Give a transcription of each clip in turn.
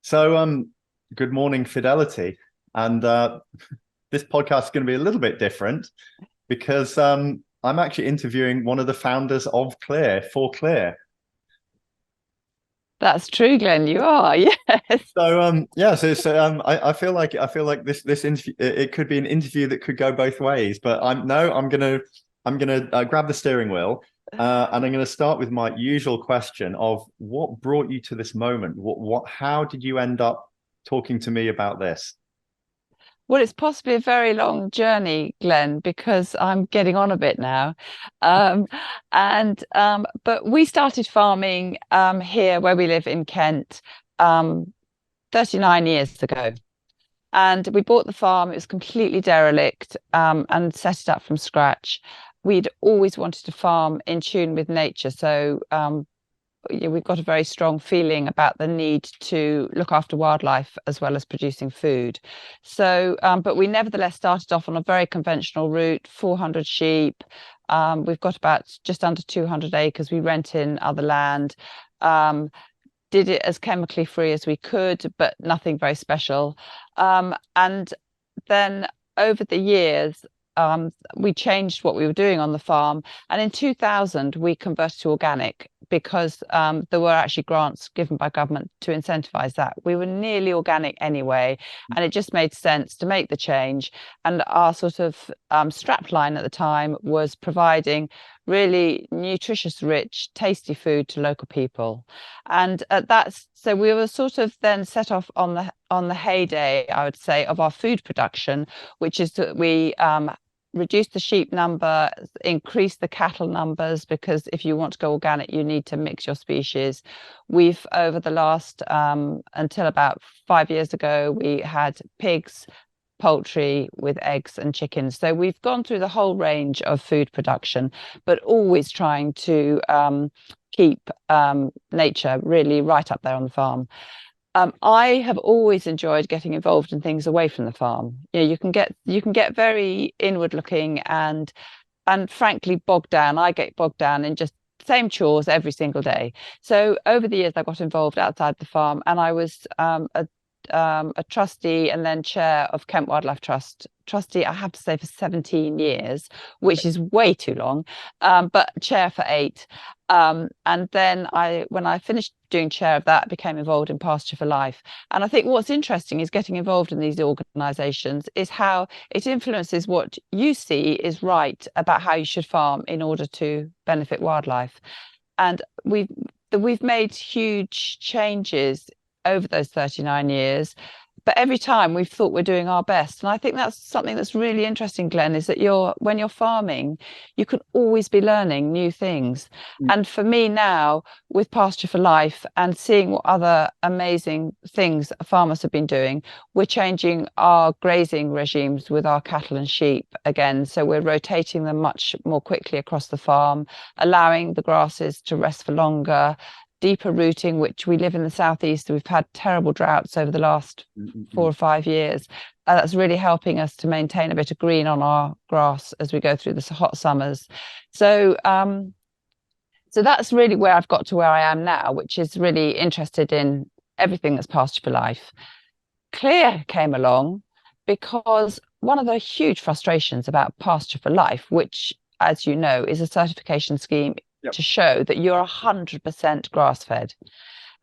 So, good morning, Fidelity. And this podcast is going to be a little bit different because I'm actually interviewing one of the founders of C.L.E.A.R, for C.L.E.A.R. That's true, Glenn. You are, yes. So, I feel like this interview it could be an interview that could go both ways. But I'm gonna grab the steering wheel. And I'm going to start with my usual question of what brought you to this moment? How did you end up talking to me about this? Well, it's possibly a very long journey, Glenn, because I'm getting on a bit now. Um, but we started farming here where we live in Kent 39 years ago. And we bought the farm, it was completely derelict, and set it up from scratch. We'd always wanted to farm in tune with nature. So we've got a very strong feeling about the need to look after wildlife as well as producing food. So, but we nevertheless started off on a very conventional route, 400 sheep. We've got about just under 200 acres. We rent in other land. Did it as chemically free as we could, but nothing very special. And then over the years, we changed what we were doing on the farm. And in 2000, we converted to organic because there were actually grants given by government to incentivize that. We were nearly organic anyway, and it just made sense to make the change. And our sort of strap line at the time was providing really nutritious, rich, tasty food to local people. And so we were sort of then set off on the heyday, I would say, of our food production, which is that we reduce the sheep number, increase the cattle numbers, because if you want to go organic, you need to mix your species. We've, over the last, until about 5 years ago, we had pigs, poultry with eggs and chickens. So we've gone through the whole range of food production, but always trying to keep nature really right up there on the farm. I have always enjoyed getting involved in things away from the farm. You can get very inward looking and frankly bogged down. I get bogged down in just same chores every single day. So over the years, I got involved outside the farm, and I was a trustee and then chair of Kent Wildlife Trust. Trustee, I have to say, for 17 years, which is way too long, but chair for 8. And then when I finished doing chair of that, became involved in Pasture for Life. And I think what's interesting is getting involved in these organisations is how it influences what you see is right about how you should farm in order to benefit wildlife. And we've made huge changes over those 39 years, but every time we've thought we're doing our best. And I think that's something that's really interesting, Glenn, is that when you're farming, you can always be learning new things. And for me now, with Pasture for Life and seeing what other amazing things farmers have been doing, we're changing our grazing regimes with our cattle and sheep again. So we're rotating them much more quickly across the farm, allowing the grasses to rest for longer, deeper rooting, which we live in the southeast. We've had terrible droughts over the last 4 or 5 years. That's really helping us to maintain a bit of green on our grass as we go through the hot summers. So, so that's really where I've got to where I am now, which is really interested in everything that's Pasture for Life. C.L.E.A.R came along because one of the huge frustrations about Pasture for Life, which, as you know, is a certification scheme to show that you're 100% grass-fed.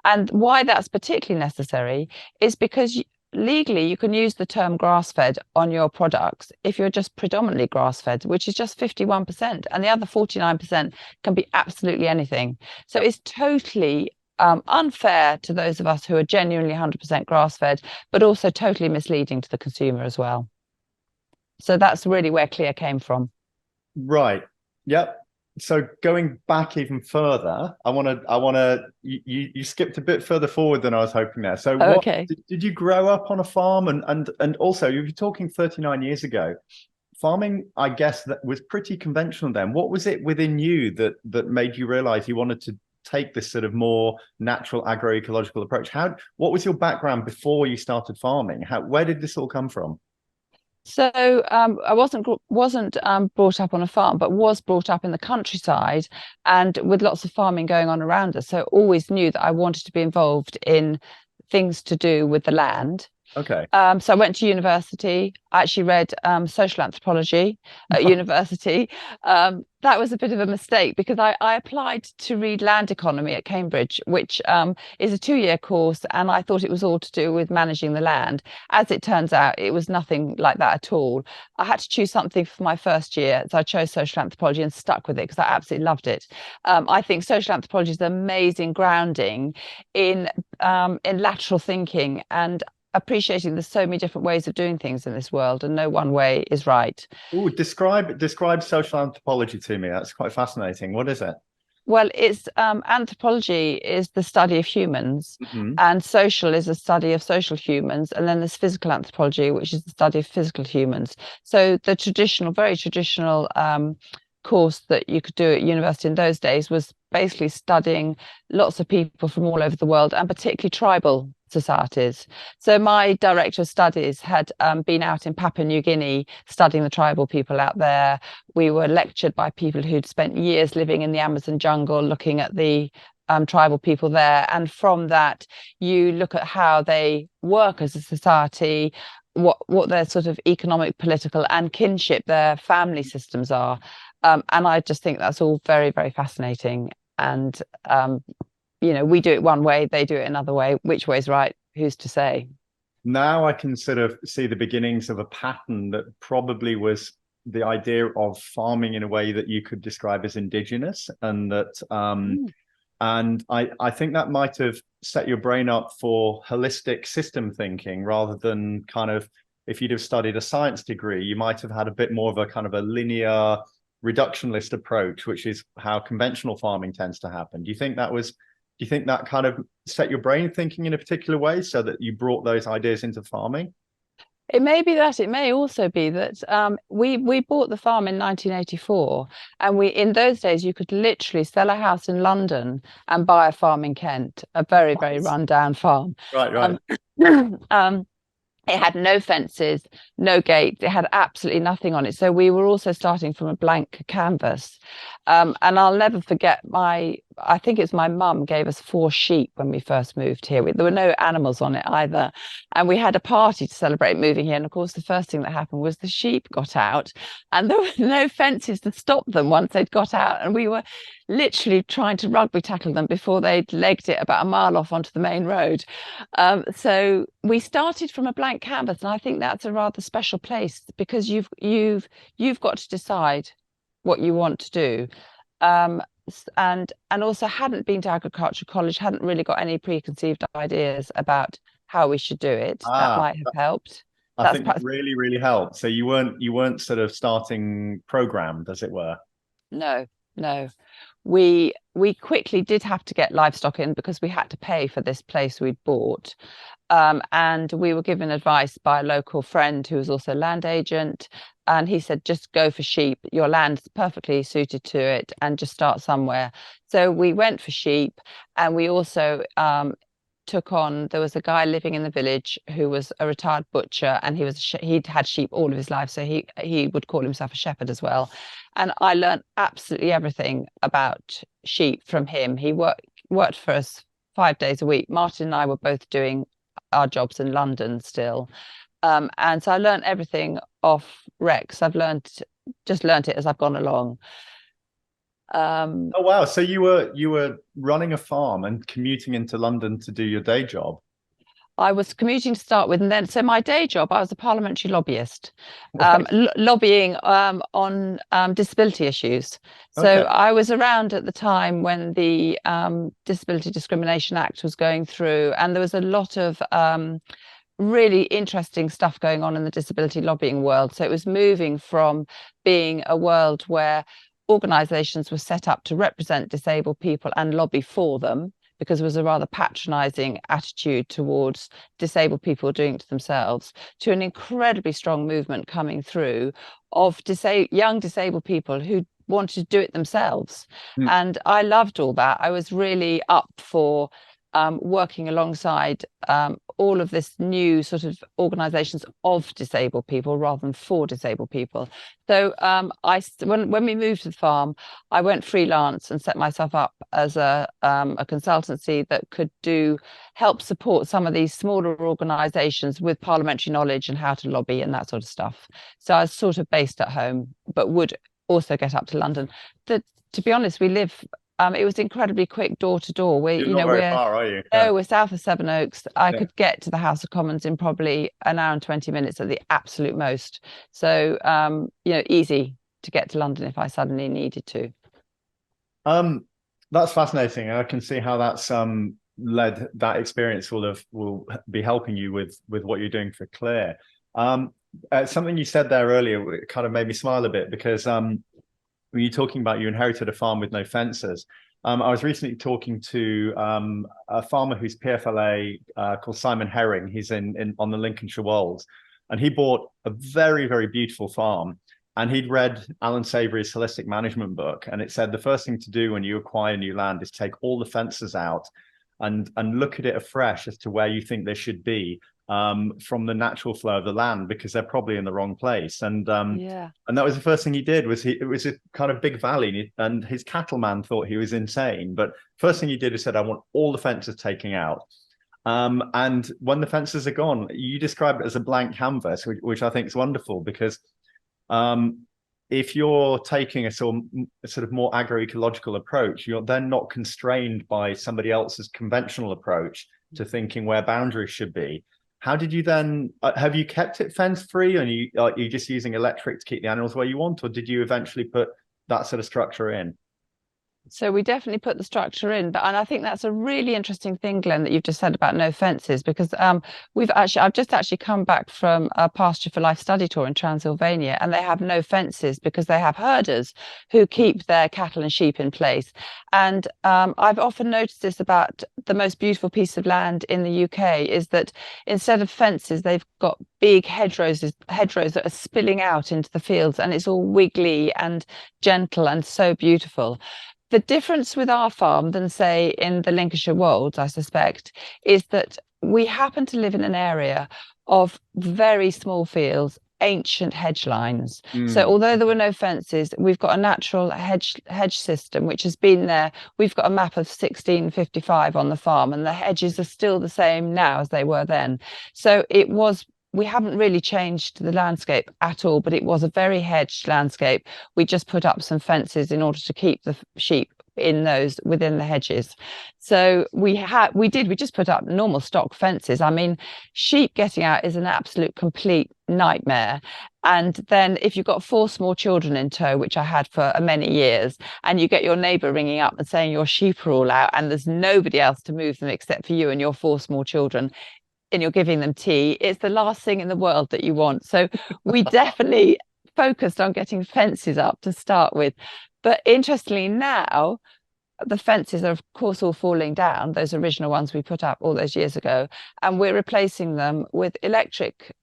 And why that's particularly necessary is because legally you can use the term grass-fed on your products if you're just predominantly grass-fed, which is just 51%, and the other 49% can be absolutely anything. So it's totally unfair to those of us who are genuinely 100% grass-fed, but also totally misleading to the consumer as well. So that's really where C.L.E.A.R came from. Right. Yep. So going back even further, you skipped a bit further forward than I was hoping there. So what Okay. did you grow up on a farm, and also you were talking 39 years ago. Farming, I guess, that was pretty conventional then. What was it within you that made you realize you wanted to take this sort of more natural agroecological approach? What was your background before you started farming? Where did this all come from? So I wasn't brought up on a farm, but was brought up in the countryside and with lots of farming going on around us. So always knew that I wanted to be involved in things to do with the land. Okay. So I went to university. I actually read social anthropology at university. That was a bit of a mistake because I applied to read land economy at Cambridge, which is a 2-year course, and I thought it was all to do with managing the land. As it turns out, it was nothing like that at all. I had to choose something for my first year, so I chose social anthropology and stuck with it because I absolutely loved it. I think social anthropology is an amazing grounding in lateral thinking and appreciating there's so many different ways of doing things in this world and no one way is right. Oh, describe social anthropology to me. That's quite fascinating. What is it? Well, it's anthropology is the study of humans, Mm-hmm. and social is a study of social humans, and then there's physical anthropology, which is the study of physical humans. So the traditional, very traditional course that you could do at university in those days was basically studying lots of people from all over the world, and particularly tribal societies. So my director of studies had been out in Papua New Guinea studying the tribal people out there. We were lectured by people who'd spent years living in the Amazon jungle, looking at the tribal people there. And from that, you look at how they work as a society, what their sort of economic, political, and kinship, their family systems are. And I just think that's all very, very fascinating. And we do it one way, they do it another way. Which way's right? Who's to say? Now I can sort of see the beginnings of a pattern that probably was the idea of farming in a way that you could describe as indigenous, and that and I think that might have set your brain up for holistic system thinking rather than kind of, if you'd have studied a science degree, you might have had a bit more of a kind of a linear reductionist approach, which is how conventional farming tends to happen. Do you think that kind of set your brain thinking in a particular way so that you brought those ideas into farming? It may be that. It may also be that we bought the farm in 1984, and in those days you could literally sell a house in London and buy a farm in Kent, a very, very rundown farm. Right. It had no fences, no gates. It had absolutely nothing on it. So we were also starting from a blank canvas. And I'll never forget I think it's my mum gave us 4 sheep when we first moved here. There were no animals on it either. And we had a party to celebrate moving here. And of course, the first thing that happened was the sheep got out, and there were no fences to stop them once they'd got out. And we were literally trying to rugby tackle them before they'd legged it about a mile off onto the main road. So we started from a blank canvas, and I think that's a rather special place because you've got to decide what you want to do. And also hadn't been to agriculture college, hadn't really got any preconceived ideas about how we should do it. That might have helped. I think that really, really helped. So you weren't sort of starting programmed, as it were. No. We quickly did have to get livestock in because we had to pay for this place we'd bought. And we were given advice by a local friend who was also a land agent. And he said, just go for sheep. Your land's perfectly suited to it, and just start somewhere. So we went for sheep, and we also there was a guy living in the village who was a retired butcher, and he'd had sheep all of his life, so he would call himself a shepherd as well. And I learned absolutely everything about sheep from him. He worked for us 5 days a week. Martin and I were both doing our jobs in London still. And so I learned everything off Rex. I've just learned it as I've gone along. Oh wow! So you were running a farm and commuting into London to do your day job. I was commuting to start with, and then so my day job, I was a parliamentary lobbyist, Right. lobbying on disability issues. So Okay. I was around at the time when the Disability Discrimination Act was going through, and there was a lot of really interesting stuff going on in the disability lobbying world. So it was moving from being a world where organizations were set up to represent disabled people and lobby for them, because there was a rather patronizing attitude towards disabled people doing it to themselves, to an incredibly strong movement coming through of young disabled people who wanted to do it themselves. Mm. And I loved all that. I was really up for working alongside all of this new sort of organizations of disabled people rather than for disabled people. So when we moved to the farm, I went freelance and set myself up as a consultancy that could help support some of these smaller organizations with parliamentary knowledge and how to lobby and that sort of stuff. So I was sort of based at home, but would also get up to London. To be honest, we live it was incredibly quick door to door. You're not very far, are you? No, we're south of Sevenoaks. I Yeah. could get to the House of Commons in probably an hour and 20 minutes at the absolute most. So, easy to get to London if I suddenly needed to. That's fascinating. I can see how that's led that experience will be helping you with what you're doing for C.L.E.A.R. Something you said there earlier kind of made me smile a bit because when you're talking about you inherited a farm with no fences. I was recently talking to a farmer who's PFLA called Simon Herring. He's on the Lincolnshire Wolds, and he bought a very, very beautiful farm. And he'd read Alan Savory's Holistic Management book, and it said the first thing to do when you acquire new land is take all the fences out and look at it afresh as to where you think they should be from the natural flow of the land, because they're probably in the wrong place. And that was the first thing he did. It was a kind of big valley, and his cattleman thought he was insane. But first thing he did is said, I want all the fences taken out. And when the fences are gone, you describe it as a blank canvas, which I think is wonderful, because if you're taking a sort of more agroecological approach, you're then not constrained by somebody else's conventional approach to thinking where boundaries should be. How did you then, have you kept it fence free, and are you just using electric to keep the animals where you want, or did you eventually put that sort of structure in? So we definitely put the structure in, and I think that's a really interesting thing, Glenn, that you've just said about no fences, because I've just actually come back from a Pasture for Life study tour in Transylvania, and they have no fences because they have herders who keep their cattle and sheep in place. And I've often noticed this about the most beautiful piece of land in the UK is that instead of fences, they've got big hedgerows that are spilling out into the fields, and it's all wiggly and gentle and so beautiful. The difference with our farm than, say, in the Lincolnshire Wolds, I suspect, is that we happen to live in an area of very small fields, ancient hedge lines. So although there were no fences, we've got a natural hedge system which has been there. We've got a map of 1655 on the farm, and the hedges are still the same now as they were then. So we haven't really changed the landscape at all, but it was a very hedged landscape. We just put up some fences in order to keep the sheep within the hedges. So we just put up normal stock fences. I mean, sheep getting out is an absolute complete nightmare. And then if you've got 4 small children in tow, which I had for many years, and you get your neighbour ringing up and saying your sheep are all out and there's nobody else to move them except for you and your 4 small children, and you're giving them tea, it's the last thing in the world that you want. So we definitely focused on getting fences up to start with. But interestingly now, the fences are of course all falling down, those original ones we put up all those years ago, and we're replacing them with electric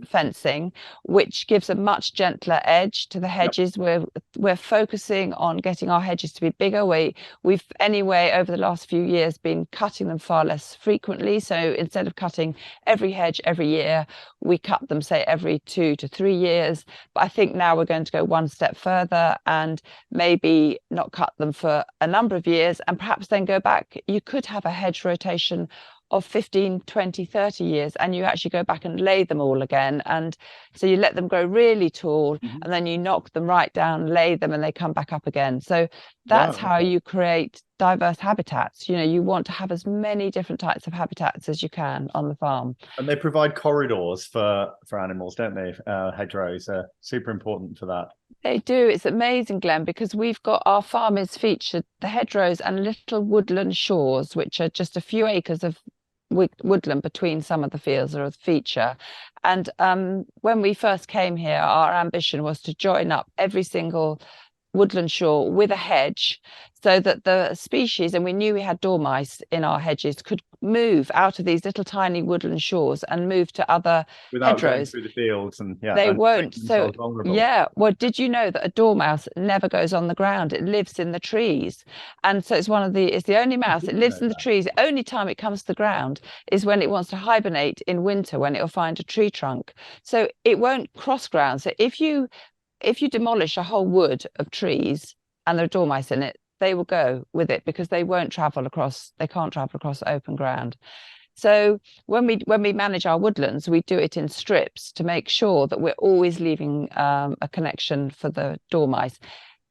fencing, which gives a much gentler edge to the hedges. We're focusing on getting our hedges to be bigger. We've anyway over the last few years been cutting them far less frequently. So instead of cutting every hedge every year, we cut them say every 2 to 3 years. But I think now we're going to go one step further and maybe not cut them for a number of years and perhaps then go back. You could have a hedge rotation of 15, 20, 30 years, and you actually go back and lay them all again. And so you let them grow really tall, and then you knock them right down, lay them, and they come back up again. So that's how you create diverse habitats. You want to have as many different types of habitats as you can on the farm. And they provide corridors for animals, don't they? Hedgerows are super important for that. They do. It's amazing, Glenn, because we've got our farm is featured the hedgerows and little woodland shores, which are just a few acres of woodland between some of the fields are a feature. And when we first came here, our ambition was to join up every single woodland shore with a hedge, so that the species, and we knew we had dormice in our hedges, could move out of these little tiny woodland shores and move to other Without going hedgerows. through the fields and They won't. making So themselves vulnerable. yeah, well, did you know that a dormouse never goes on the ground? It lives in the trees. And so it's the only I mouse. It didn't lives know in the that. trees. The only time it comes to the ground is when it wants to hibernate in winter, when it'll find a tree trunk. So it won't cross ground. So if you demolish a whole wood of trees and there are dormice in it, they will go with it, because they can't travel across open ground. So when we manage our woodlands, we do it in strips to make sure that we're always leaving a connection for the dormice.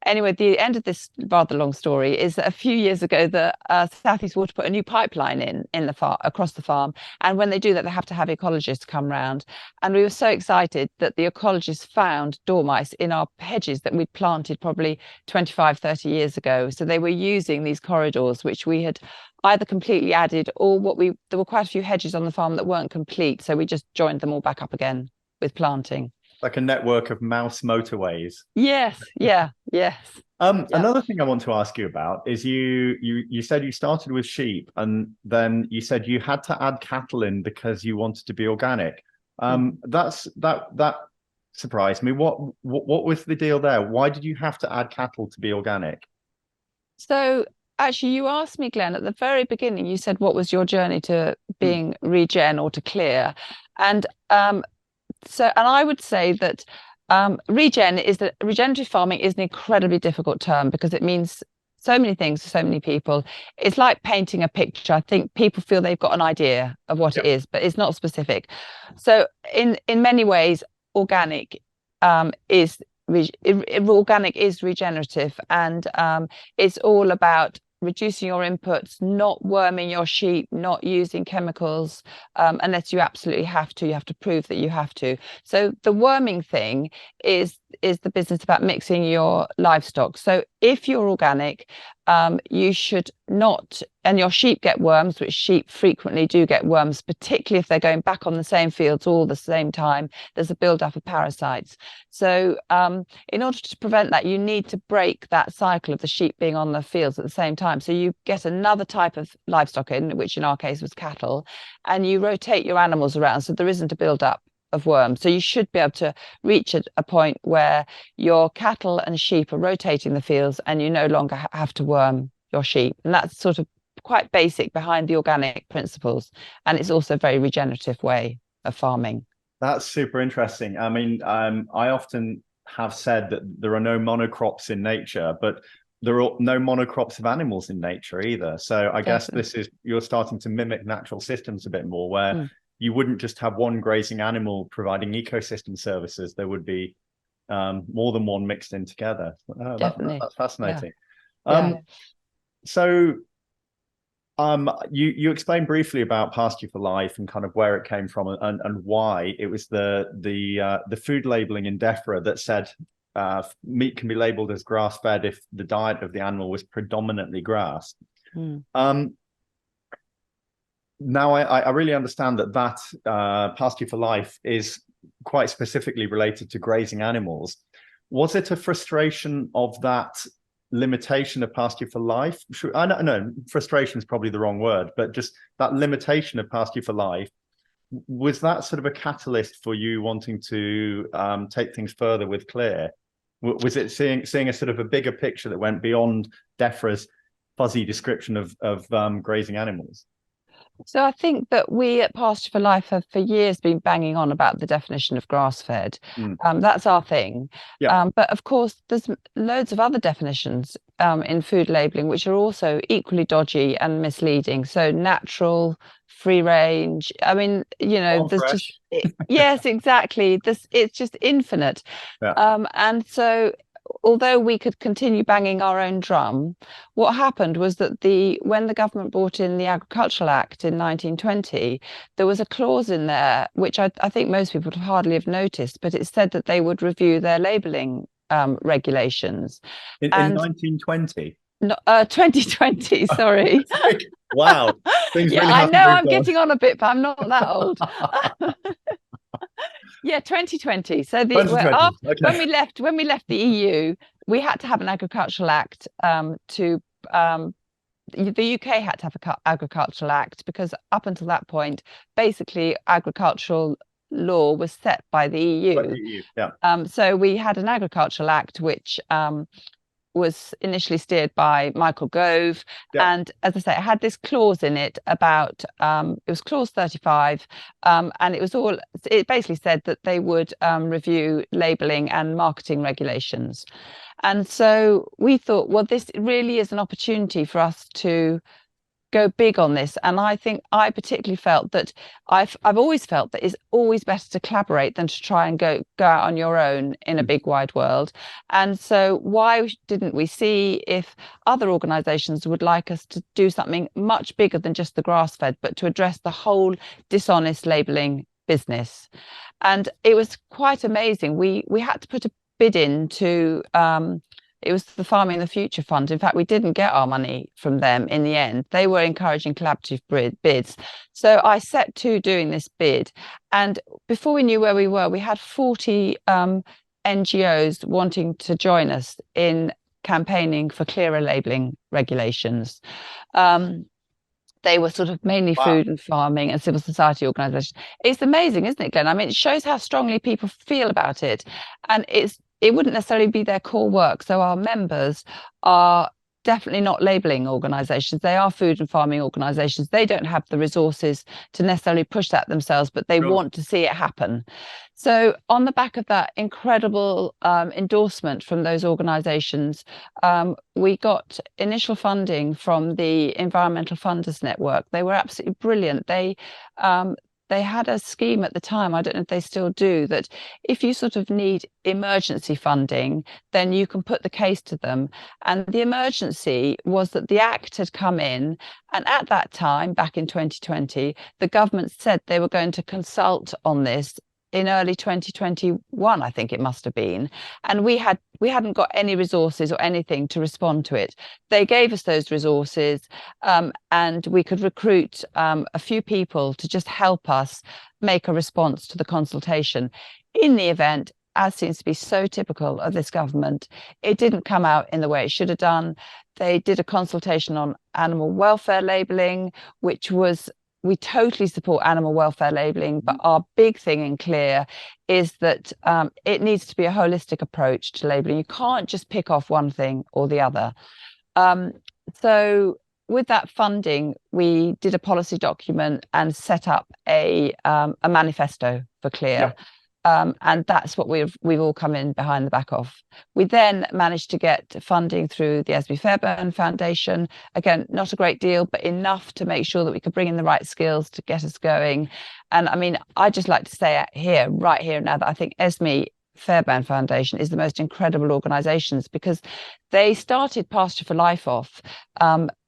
Anyway, the end of this rather long story is that a few years ago, the Southeast Water put a new pipeline in the farm, across the farm. And when they do that, they have to have ecologists come round. And we were so excited that the ecologists found dormice in our hedges that we'd planted probably 25, 30 years ago. So they were using these corridors, which we had either completely added, or there were quite a few hedges on the farm that weren't complete. So we just joined them all back up again with planting. Like a network of mouse motorways. Yes, yeah, yes. Yeah. Another thing I want to ask you about is you said you started with sheep, and then you said you had to add cattle in because you wanted to be organic. That surprised me. What was the deal there? Why did you have to add cattle to be organic? So actually, you asked me, Glenn, at the very beginning, you said, what was your journey to being regen or to clear? And and I would say that regenerative farming is an incredibly difficult term, because it means so many things to so many people. It's like painting a picture. I think people feel they've got an idea of what it is, but it's not specific. So in many ways, organic is organic is regenerative, and it's all about reducing your inputs, not worming your sheep, not using chemicals unless you absolutely have to. You have to prove that you have to. So the worming thing is the business about mixing your livestock. So if you're organic, you should not, and your sheep get worms, which sheep frequently do get worms, particularly if they're going back on the same fields all the same time. There's a build-up of parasites. So in order to prevent that, you need to break that cycle of the sheep being on the fields at the same time. So you get another type of livestock in, which in our case was cattle, and you rotate your animals around so there isn't a build-up of worms. So you should be able to reach a point where your cattle and sheep are rotating the fields and you no longer have to worm your sheep. And that's sort of quite basic behind the organic principles. And it's also a very regenerative way of farming. That's super interesting. I mean, I often have said that there are no monocrops in nature, but there are no monocrops of animals in nature either. So I guess you're starting to mimic natural systems a bit more, where you wouldn't just have one grazing animal providing ecosystem services. There would be more than one mixed in together. That's fascinating. Yeah. So you explained briefly about Pasture for Life and kind of where it came from and why. It was the food labeling in DEFRA that said meat can be labeled as grass-fed if the diet of the animal was predominantly grass. Now I really understand that Pasture for Life is quite specifically related to grazing animals. Was it a frustration of that limitation of Pasture for Life? I don't know, frustration is probably the wrong word, but just that limitation of Pasture for Life, was that sort of a catalyst for you wanting to take things further with C.L.E.A.R? Was it seeing a sort of a bigger picture that went beyond DEFRA's fuzzy description of grazing animals? So I think that we at Pasture for Life have for years been banging on about the definition of grass-fed. That's our thing. But of course, there's loads of other definitions in food labelling which are also equally dodgy and misleading. So natural, free range. I mean, there's fresh. Yes, exactly. It's just infinite. And so although we could continue banging our own drum, what happened was that when the government brought in the Agricultural Act in 1920, there was a clause in there, which I think most people would hardly have noticed, but it said that they would review their labelling regulations. In 1920? No, 2020, sorry. Wow. Things Yeah, really I haven't know moved I'm getting on a bit, but I'm not that old. Yeah, 2020. So2020. when Okay. we left the EU, we had to have an agricultural act to the UK had to have an agricultural act because up until that point, basically agricultural law was set by the But EU. you, yeah. So we had an agricultural act which was initially steered by Michael Gove. Yeah. And as I say, it had this clause in it about, it was clause 35. And it basically said that they would review labelling and marketing regulations. And so we thought, well, this really is an opportunity for us to go big on this. And I think I particularly felt that I've always felt that it's always better to collaborate than to try and go out on your own in a big wide world. And so why didn't we see if other organizations would like us to do something much bigger than just the grass fed, but to address the whole dishonest labeling business? And it was quite amazing. We had to put a bid in to it was the Farming the Future Fund. In fact, we didn't get our money from them in the end. They were encouraging collaborative bids. So I set to doing this bid. And before we knew where we were, we had 40 NGOs wanting to join us in campaigning for clearer labelling regulations. They were sort of mainly Wow. food and farming and civil society organisations. It's amazing, isn't it, Glenn? I mean, it shows how strongly people feel about it. And it wouldn't necessarily be their core work. So our members are definitely not labelling organisations. They are food and farming organisations. They don't have the resources to necessarily push that themselves, but they Sure. want to see it happen. So on the back of that incredible endorsement from those organisations, we got initial funding from the Environmental Funders Network. They were absolutely brilliant. They had a scheme at the time, I don't know if they still do, that if you sort of need emergency funding, then you can put the case to them. And the emergency was that the Act had come in. And at that time, back in 2020, the government said they were going to consult on this in early 2021, I think it must have been. And we hadn't got any resources or anything to respond to it. They gave us those resources, and we could recruit a few people to just help us make a response to the consultation. In the event, as seems to be so typical of this government, it didn't come out in the way it should have done. They did a consultation on animal welfare labelling, which was, we totally support animal welfare labelling, but our big thing in C.L.E.A.R is that it needs to be a holistic approach to labelling. You can't just pick off one thing or the other. So with that funding, we did a policy document and set up a manifesto for C.L.E.A.R. Yeah. And that's what we've all come in behind the back of. We then managed to get funding through the Esme Fairbairn Foundation. Again, not a great deal, but enough to make sure that we could bring in the right skills to get us going. And I mean, I'd just like to say right here now, that I think Esme Fairbairn Foundation is the most incredible organisations, because they started Pasture For Life off.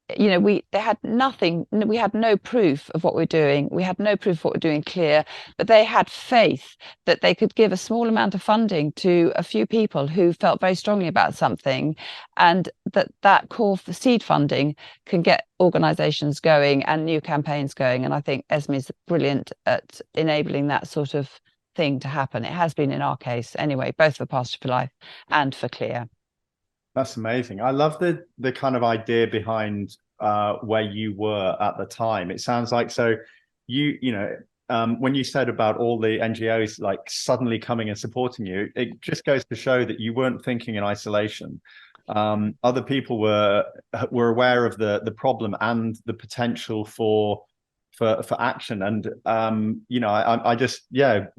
They had nothing. We had no proof of what we're doing. We had no proof of what we're doing C.L.E.A.R, but they had faith that they could give a small amount of funding to a few people who felt very strongly about something, and that call for seed funding can get organisations going and new campaigns going. And I think Esme is brilliant at enabling that sort of thing to happen. It has been in our case anyway, both for Pasture For Life and for C.L.E.A.R. That's amazing. I love the kind of idea behind where you were at the time. It sounds like, so when you said about all the NGOs like suddenly coming and supporting you, it just goes to show that you weren't thinking in isolation. Other people were aware of the problem and the potential for action. And I just,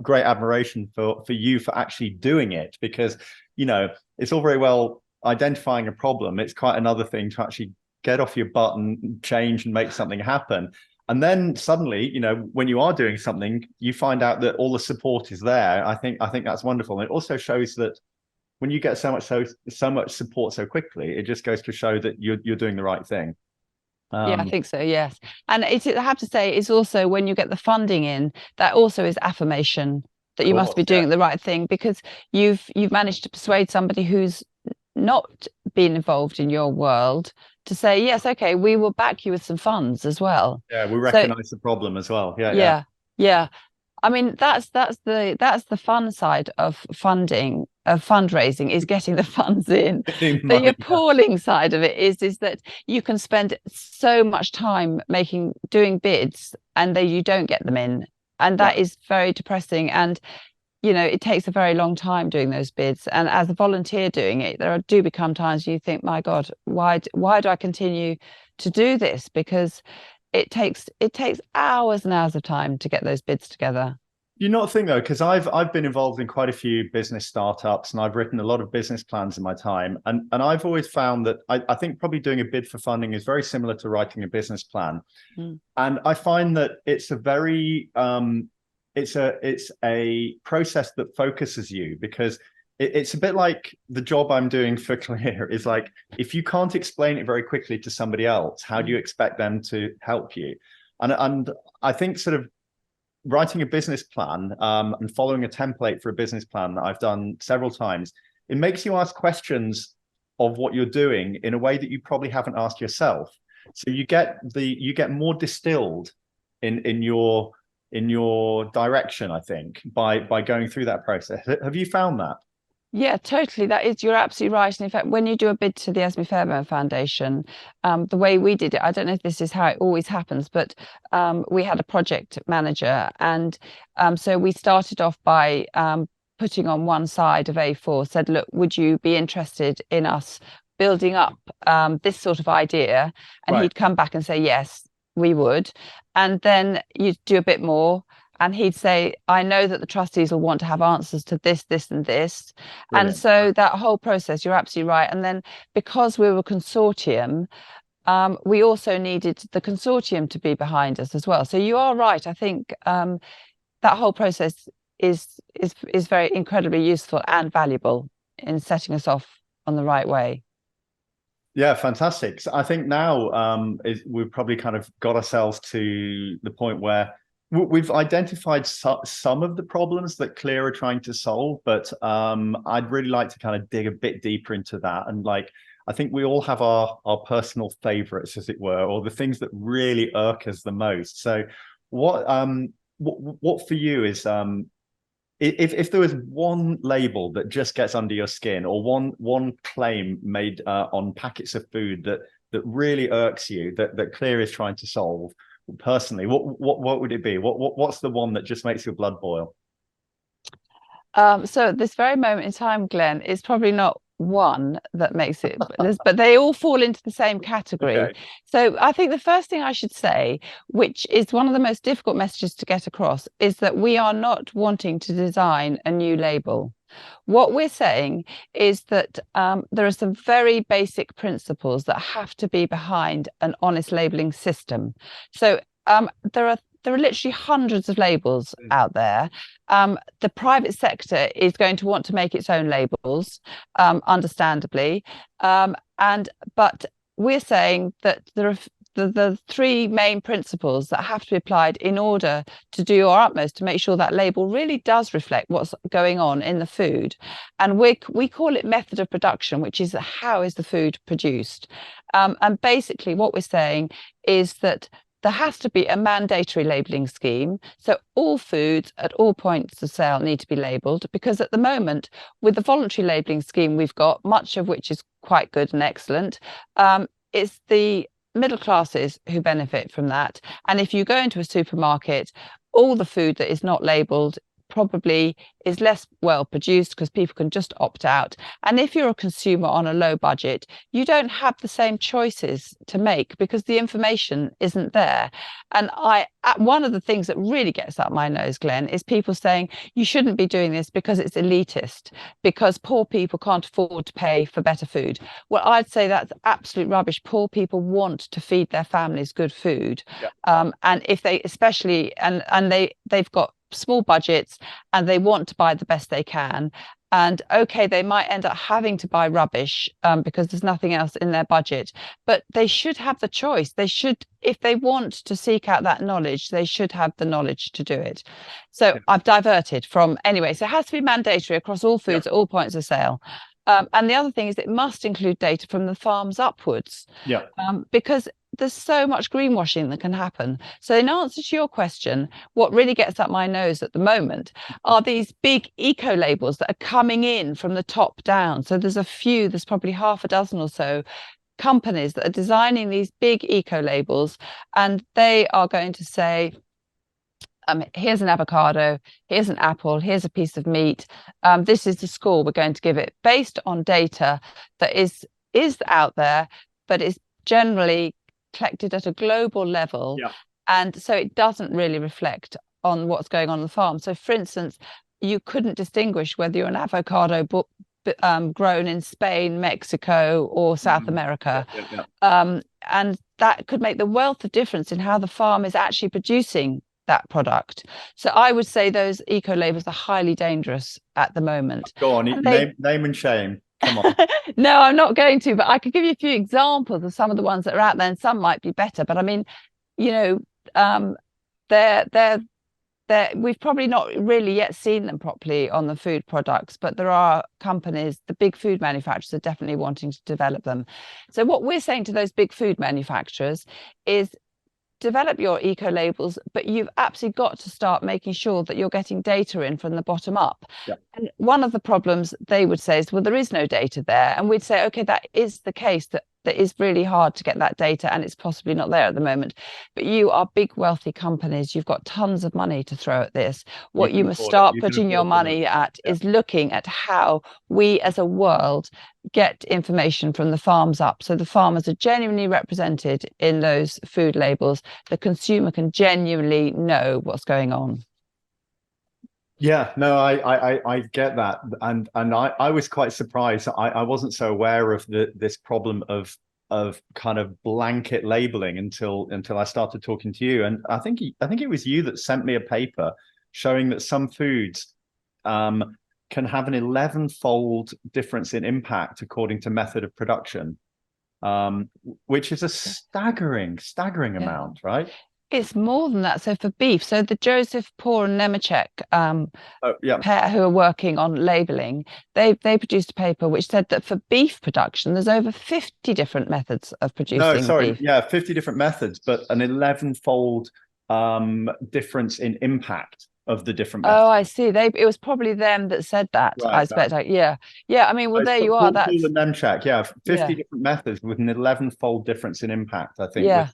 great admiration for you for actually doing it, because it's all very well identifying a problem. It's quite another thing to actually get off your butt and change and make something happen. And then suddenly, when you are doing something, you find out that all the support is there. I think that's wonderful. And it also shows that when you get so much support so quickly, it just goes to show that you're doing the right thing. Yeah, I think so. Yes. And I have to say, it's also when you get the funding in, that also is affirmation that you must be doing the right thing, because you've managed to persuade somebody who's not been involved in your world to say, yes, okay, we will back you with some funds as well. Yeah, we recognize the problem as well. Yeah. I mean, that's the fun side of funding, of fundraising, is getting the funds in. Getting The money. appalling side of it is that you can spend so much time doing bids and you don't get them in. And that Yeah. is very depressing. And it takes a very long time doing those bids. And as a volunteer doing it, do become times you think, my God, why do I continue to do this? Because it takes hours and hours of time to get those bids together. You not think though, because I've been involved in quite a few business startups and I've written a lot of business plans in my time. And I've always found that I think probably doing a bid for funding is very similar to writing a business plan. Mm. And I find that it's a very it's a process that focuses you, because it's a bit like the job I'm doing for C.L.E.A.R is like, if you can't explain it very quickly to somebody else, how do you expect them to help you? And I think sort of writing a business plan and following a template for a business plan that I've done several times, it makes you ask questions of what you're doing in a way that you probably haven't asked yourself. So you get more distilled in your direction, I think, by going through that process. Have you found that? Yeah, totally. You're absolutely right. And in fact, when you do a bid to the Esme Fairbairn Foundation, the way we did it, I don't know if this is how it always happens, but we had a project manager. And so we started off by putting on one side of A4, said, look, would you be interested in us building up this sort of idea? And Right. he'd come back and say, yes, we would. And then you'd do a bit more. And he'd say, I know that the trustees will want to have answers to this, this, and this. And Brilliant. so that whole process, you're absolutely right. And then because we were a consortium, we also needed the consortium to be behind us as well. So you are right. I think that whole process is very incredibly useful and valuable in setting us off on the right way. Yeah, fantastic. So I think now we've probably kind of got ourselves to the point where we've identified some of the problems that C.L.E.A.R are trying to solve, but I'd really like to kind of dig a bit deeper into that. And like, I think we all have our personal favorites, as it were, or the things that really irk us the most. So what for you is if there was one label that just gets under your skin, or one claim made on packets of food that really irks you, that C.L.E.A.R is trying to solve, personally, what would it be? What's the one that just makes your blood boil? So at this very moment in time, Glenn, it's probably not one that makes it, but they all fall into the same category. Okay. So I think the first thing I should say, which is one of the most difficult messages to get across, is that we are not wanting to design a new label. What we're saying is that there are some very basic principles that have to be behind an honest labeling system. So there are literally hundreds of labels out there. The private sector is going to want to make its own labels, understandably. But we're saying that there are the three main principles that have to be applied in order to do our utmost to make sure that label really does reflect what's going on in the food. And we call it method of production, which is how is the food produced. And basically what we're saying is that there has to be a mandatory labelling scheme. So all foods at all points of sale need to be labelled, because at the moment, with the voluntary labelling scheme we've got, much of which is quite good and excellent, it's the middle classes who benefit from that. And if you go into a supermarket, all the food that is not labelled probably is less well produced, because people can just opt out. And if you're a consumer on a low budget, you don't have the same choices to make because the information isn't there. And one of the things that really gets up my nose, Glenn, is people saying you shouldn't be doing this because it's elitist, because poor people can't afford to pay for better food. Well, I'd say that's absolute rubbish. Poor people want to feed their families good food. Yeah. And if they especially, and they've got small budgets and they want to buy the best they can, and okay, they might end up having to buy rubbish because there's nothing else in their budget, but they should have the choice. They should, if they want to seek out that knowledge, they should have the knowledge to do it. So I've diverted from, anyway, so it has to be mandatory across all foods at all points of sale. And the other thing is it must include data from the farms upwards, Yeah. because there's so much greenwashing that can happen. So in answer to your question, what really gets up my nose at the moment are these big eco labels that are coming in from the top down. So there's probably half a dozen or so companies that are designing these big eco labels, and they are going to say, here's an avocado, here's an apple, here's a piece of meat. This is the score we're going to give it based on data that is out there, but is generally collected at a global level. Yeah. And so it doesn't really reflect on what's going on the farm. So for instance, you couldn't distinguish whether you're an avocado grown in Spain, Mexico, or South America. And that could make the wealth of difference in how the farm is actually producing that product. So I would say those eco labels are highly dangerous at the moment. Go on, name and shame. Come on. No, I'm not going to, but I could give you a few examples of some of the ones that are out there, and some might be better. But I mean, you know, they're we've probably not really yet seen them properly on the food products, but there are companies, the big food manufacturers are definitely wanting to develop them. So what we're saying to those big food manufacturers is, develop your eco labels, but you've absolutely got to start making sure that you're getting data in from the bottom up. Yeah. And one of the problems they would say is, well, there is no data there. And we'd say, okay, that is the case, that is really hard to get that data, and it's possibly not there at the moment. But you are big, wealthy companies. You've got tons of money to throw at this. What you must start putting your money at is looking at how we as a world get information from the farms up, so the farmers are genuinely represented in those food labels. The consumer can genuinely know what's going on. Yeah, no, I get that, and I was quite surprised. I wasn't so aware of this problem of kind of blanket labeling until I started talking to you, and I think it was you that sent me a paper showing that some foods can have an 11-fold difference in impact according to method of production, which is a staggering amount, right? It's more than that. So for beef, so the Joseph Poor and Nemechek pair who are working on labeling, they produced a paper which said that for beef production, there's over 50 different methods of producing beef. Yeah, 50 different methods, but an 11-fold difference in impact of the different methods. Oh, I see. It was probably them that said that. Right, I expect. Yeah. I mean, well, there you are. That's the Nemchak. Yeah, 50 different methods with an 11-fold difference in impact. I think. Yeah.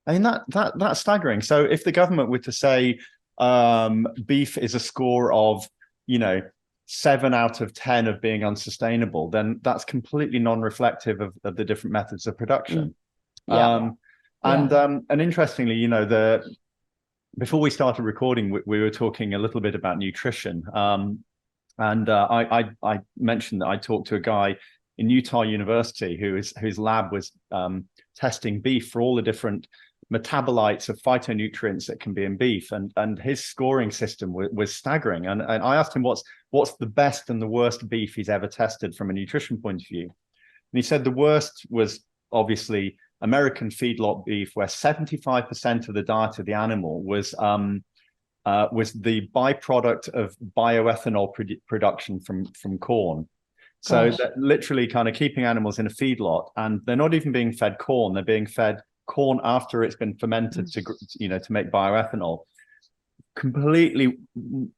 I mean that's staggering. So if the government were to say beef is a score of 7 out of 10 of being unsustainable, then that's completely non-reflective of the different methods of production. And interestingly, before we started recording, we were talking a little bit about nutrition. And I mentioned that I talked to a guy in Utah University whose lab was testing beef for all the different metabolites of phytonutrients that can be in beef, and his scoring system was staggering. And I asked him what's the best and the worst beef he's ever tested from a nutrition point of view. And he said the worst was obviously American feedlot beef, where 75% of the diet of the animal was the byproduct of bioethanol production from corn. So that literally kind of keeping animals in a feedlot, and they're not even being fed corn; they're being fed corn after it's been fermented to make bioethanol. Completely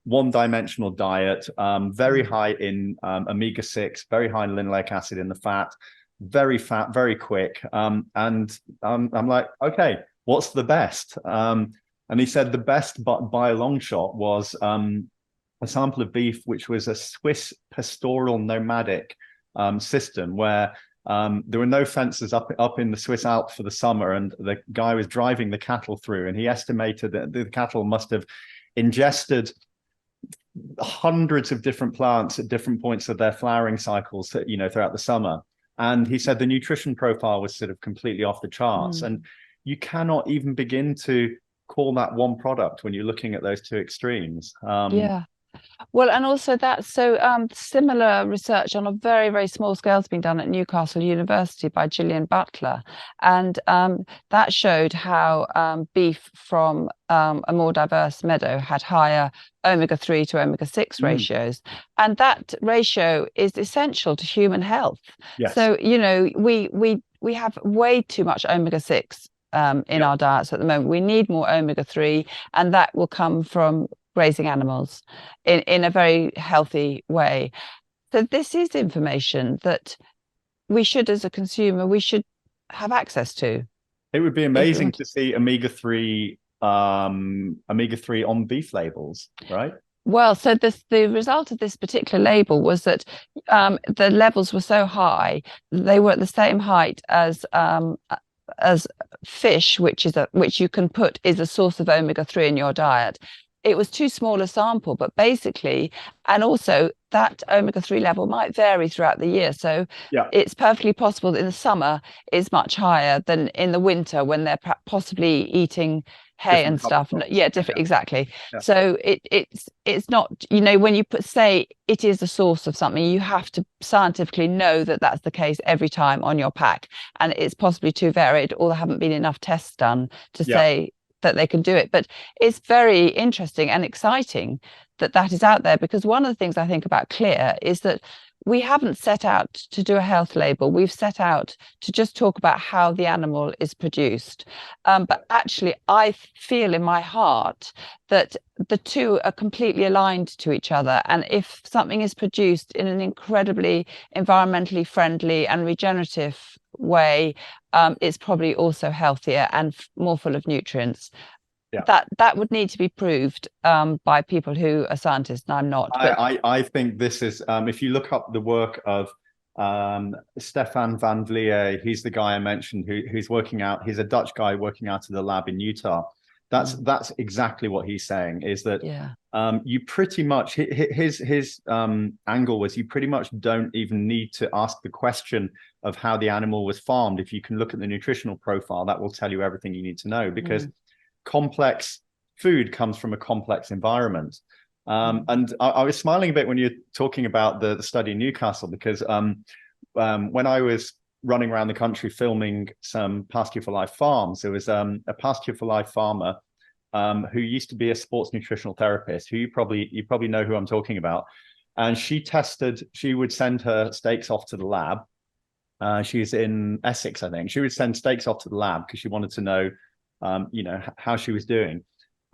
one-dimensional diet, very high in omega-6, very high in linoleic acid in the fat, very fat, very quick. And I'm like, okay, what's the best? And he said the best, but by a long shot, was a sample of beef, which was a Swiss pastoral nomadic system where there were no fences up in the Swiss Alps for the summer, and the guy was driving the cattle through, and he estimated that the cattle must have ingested hundreds of different plants at different points of their flowering cycles, throughout the summer. And he said the nutrition profile was sort of completely off the charts. And you cannot even begin to call that one product when you're looking at those two extremes. Well, and also that's so similar research on a very, very small scale has been done at Newcastle University by Gillian Butler. And that showed how beef from a more diverse meadow had higher omega-3 to omega-6 Mm, ratios. And that ratio is essential to human health. yes. So, we have way too much omega-6 in Yeah. our diets at the moment. We need more omega-3, and that will come from grazing animals in a very healthy way. So this is information that we should, as a consumer, we should have access to It would be if we amazing want. to see omega 3 on beef labels, right? Well, so the result of this particular label was that the levels were so high, they were at the same height as fish, which you can put is a source of omega-3 in your diet. It was too small a sample, but basically, and also that omega-3 level might vary throughout the year. So Yeah. it's perfectly possible that in the summer is much higher than in the winter when they're possibly eating hay Different and cover stuff. crops. Yeah, different, Yeah. exactly. Yeah. So it's not, when you say it is the source of something, you have to scientifically know that that's the case every time on your pack, and it's possibly too varied, or there haven't been enough tests done to Yeah. say that they can do it. But it's very interesting and exciting that that is out there, because one of the things I think about C.L.E.A.R is that we haven't set out to do a health label. We've set out to just talk about how the animal is produced. But actually, I feel in my heart that the two are completely aligned to each other. And if something is produced in an incredibly environmentally friendly and regenerative way, it's probably also healthier and more full of nutrients. Yeah. That would need to be proved by people who are scientists, and I'm not. But I think this is if you look up the work of Stefan van Vliet, he's the guy I mentioned who's working out. He's a Dutch guy working out of the lab in Utah. That's exactly what he's saying. Is that yeah, you pretty much his angle was you pretty much don't even need to ask the question of how the animal was farmed. If you can look at the nutritional profile, that will tell you everything you need to know, because complex food comes from a complex environment. And I was smiling a bit when you're talking about the study in Newcastle, because when I was running around the country filming some Pasture For Life farms, there was a Pasture For Life farmer who used to be a sports nutritional therapist, who you probably know who I'm talking about. And she would send her steaks off to the lab. She's in Essex, I think. She would send steaks off to the lab because she wanted to know how she was doing.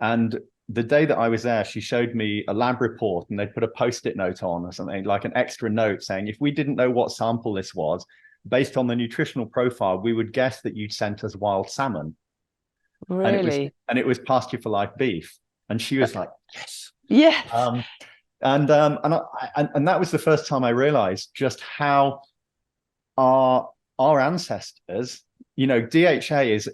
And the day that I was there, she showed me a lab report, and they put a post-it note on or something, like an extra note saying, if we didn't know what sample this was, based on the nutritional profile, we would guess that you'd sent us wild salmon. really, And it was Pasture For Life beef. And she was like, yes. yes, And that was the first time I realized just how our ancestors, DHA is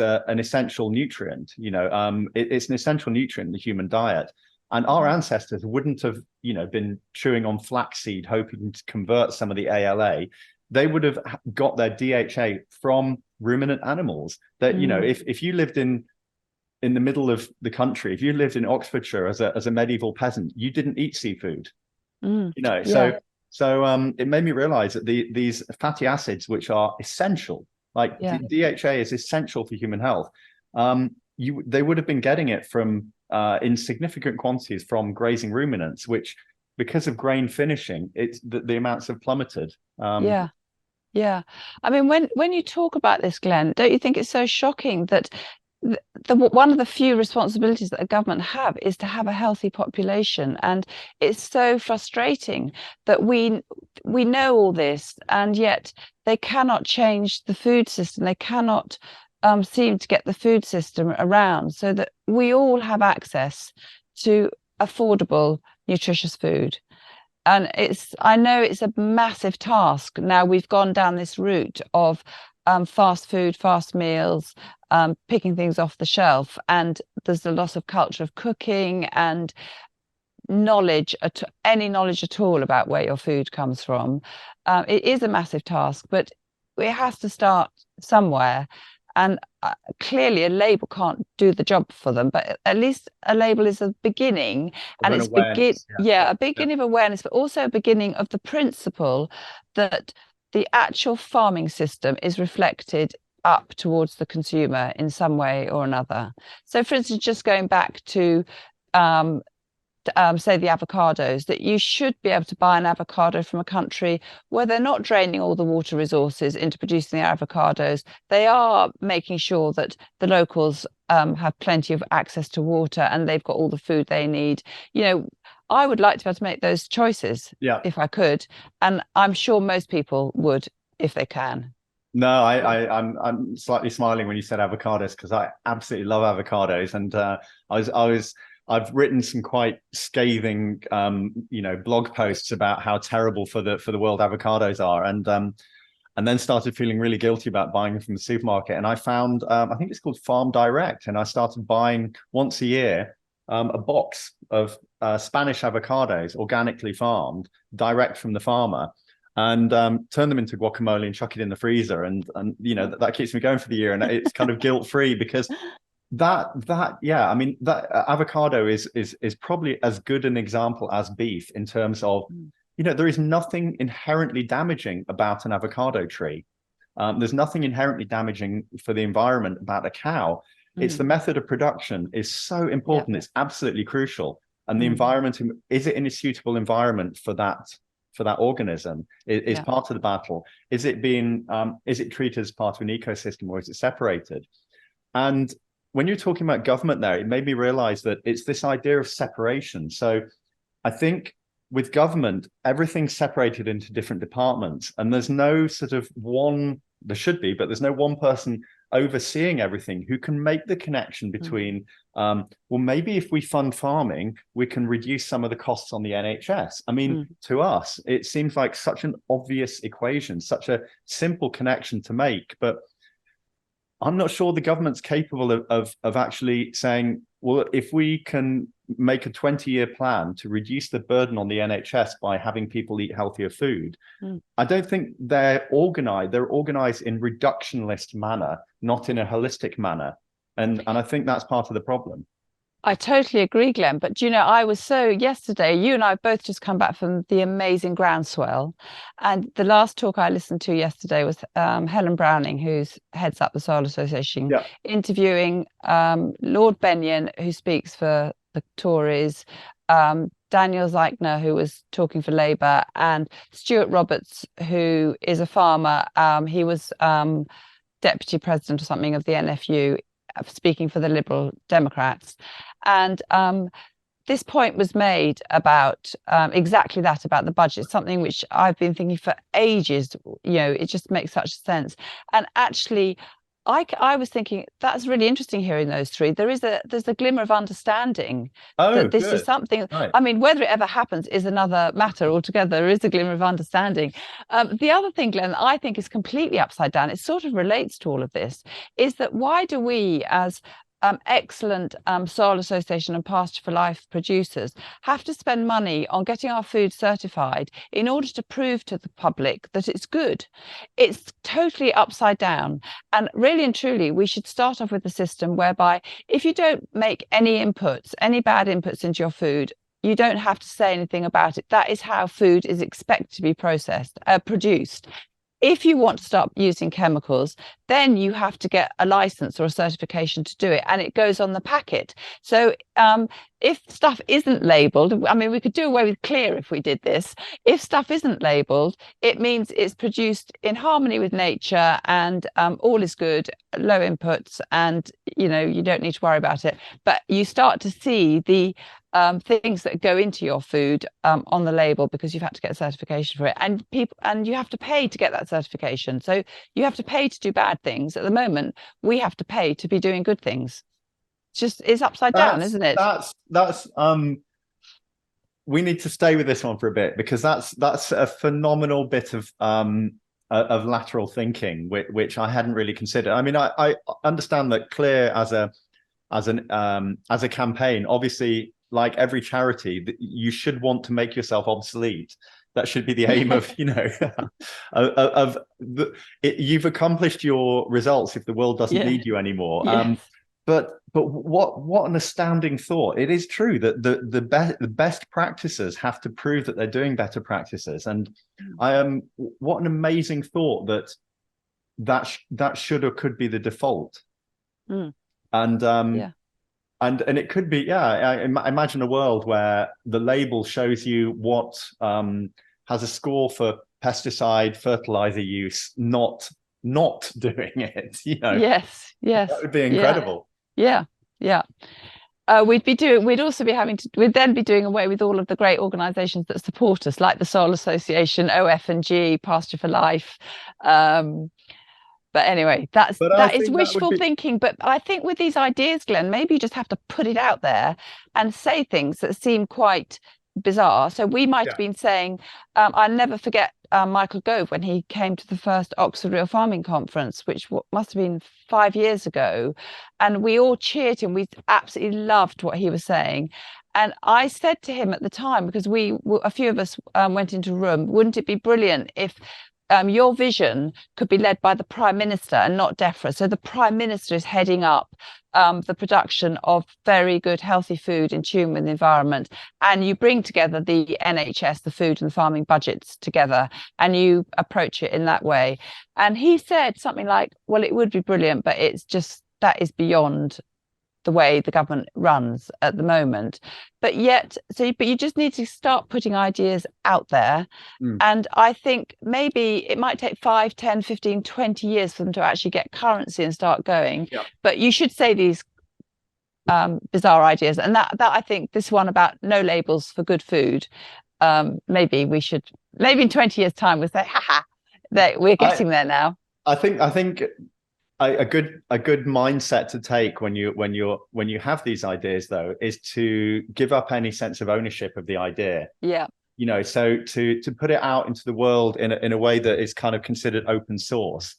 an essential nutrient. It's an essential nutrient in the human diet, and our ancestors wouldn't have been chewing on flaxseed hoping to convert some of the ALA. They would have got their DHA from ruminant animals. That if you lived in the middle of the country, if you lived in Oxfordshire as a medieval peasant, you didn't eat seafood. yeah, So it made me realize that these fatty acids, which are essential, like yeah. DHA is essential for human health. They would have been getting it from in significant quantities from grazing ruminants, which, because of grain finishing, it's the amounts have plummeted. Yeah. Yeah. I mean, when you talk about this, Glenn, don't you think it's so shocking that one of the few responsibilities that a government have is to have a healthy population? And it's so frustrating that we know all this, and yet they cannot change the food system. They cannot seem to get the food system around so that we all have access to affordable, nutritious food. And I know it's a massive task. Now we've gone down this route of fast food, fast meals, picking things off the shelf, and there's a loss of culture of cooking and any knowledge at all about where your food comes from. It is a massive task, but it has to start somewhere. And clearly a label can't do the job for them, but at least a label is a beginning, Of and an it's awareness. a beginning of awareness, but also a beginning of the principle that the actual farming system is reflected up towards the consumer in some way or another. So, for instance, just going back to um, say the avocados, that you should be able to buy an avocado from a country where they're not draining all the water resources into producing their avocados. They are making sure that the locals have plenty of access to water and they've got all the food they need. I would like to be able to make those choices if I could, and I'm sure most people would if they can. No, I'm slightly smiling when you said avocados because I absolutely love avocados, and I've written some quite scathing blog posts about how terrible for the world avocados are, and then started feeling really guilty about buying them from the supermarket. And I found I think it's called Farm Direct, and I started buying once a year a box of Spanish avocados, organically farmed, direct from the farmer, and turn them into guacamole and chuck it in the freezer, and that keeps me going for the year, and it's kind of guilt free because I mean that avocado is probably as good an example as beef in terms of there is nothing inherently damaging about an avocado tree. There's nothing inherently damaging for the environment about a cow. It's the method of production is so important. It's absolutely crucial. And the environment, is it in a suitable environment for that organism is part of the battle. Is it treated as part of an ecosystem, or is it separated? And when you're talking about government there, it made me realize that it's this idea of separation. So I think with government, everything's separated into different departments, and there's no sort of there should be, but there's no one person overseeing everything who can make the connection between, well, maybe if we fund farming, we can reduce some of the costs on the NHS. I mean, to us, it seems like such an obvious equation, such a simple connection to make, but I'm not sure the government's capable of actually saying, well, if we can make a 20-year plan to reduce the burden on the NHS by having people eat healthier food, I don't think they're organized. They're organized in reductionist manner, not in a holistic manner. And I think that's part of the problem. I totally agree, Glenn. But I was yesterday, you and I both just come back from the amazing groundswell. And the last talk I listened to yesterday was Helen Browning, who heads up the Soil Association, interviewing Lord Benyon, who speaks for the Tories, Daniel Zeichner, who was talking for Labour, and Stuart Roberts, who is a farmer. He was deputy president or something of the NFU, speaking for the Liberal Democrats. And this point was made about exactly that, about the budget, something which I've been thinking for ages. It just makes such sense. And actually, I was thinking that's really interesting hearing those three. There's a glimmer of understanding that this is something. Right. I mean, whether it ever happens is another matter altogether. There is a glimmer of understanding. The other thing, Glenn, I think is completely upside down. It sort of relates to all of this. Is that why do we, as excellent Soil Association and Pasture for Life producers, have to spend money on getting our food certified in order to prove to the public that it's good? It's totally upside down. And really and truly, we should start off with a system whereby if you don't make any bad inputs into your food, you don't have to say anything about it. That is how food is expected to be produced. If you want to start using chemicals, then you have to get a license or a certification to do it, and it goes on the packet. So if stuff isn't labelled, I mean, we could do away with C.L.E.A.R if we did this. If stuff isn't labelled, it means it's produced in harmony with nature, and all is good, low inputs, and you don't need to worry about it. But you start to see the things that go into your food on the label because you've had to get a certification for it, and you have to pay to get that certification. So you have to pay to do bad things. At the moment, we have to pay to be doing good things. It's upside down, isn't it? That's we need to stay with this one for a bit, because that's a phenomenal bit of lateral thinking, which I hadn't really considered. I mean, I understand that C.L.E.A.R as a campaign, obviously, like every charity, you should want to make yourself obsolete. That should be the aim of, you've accomplished your results if the world doesn't Yeah. need you anymore. Yes. But what an astounding thought. It is true that the best practices have to prove that they're doing better practices. And what an amazing thought that should or could be the default. Mm. And Yeah. and it could be, I imagine a world where the label shows you what has a score for pesticide fertilizer use, not doing it. Yes. Yes. That would be Yeah. incredible. Yeah. Yeah. We'd also be we'd then be doing away with all of the great organizations that support us, like the Soil Association, OF&G, Pasture for Life. But anyway, that is wishful thinking. But I think with these ideas, Glenn, maybe you just have to put it out there and say things that seem quite bizarre. So we might have been saying, I'll never forget Michael Gove when he came to the first Oxford Real Farming Conference, which must have been 5 years ago. And we all cheered him. We absolutely loved what he was saying. And I said to him at the time, because a few of us went into a room, wouldn't it be brilliant if your vision could be led by the Prime Minister and not DEFRA? So the Prime Minister is heading up the production of very good, healthy food in tune with the environment. And you bring together the NHS, the food and the farming budgets together, and you approach it in that way. And he said something like, well, it would be brilliant, but it's just that is beyond the way the government runs at the moment. But you just need to start putting ideas out there. And I think maybe it might take 5, 10, 15, 20 years for them to actually get currency and start going. But you should say these bizarre ideas. And that I think this one about no labels for good food, maybe in 20 years time we'll say, that we're getting there now. I think a good mindset to take when you have these ideas, though, is to give up any sense of ownership of the idea. So to put it out into the world in a way that is kind of considered open source.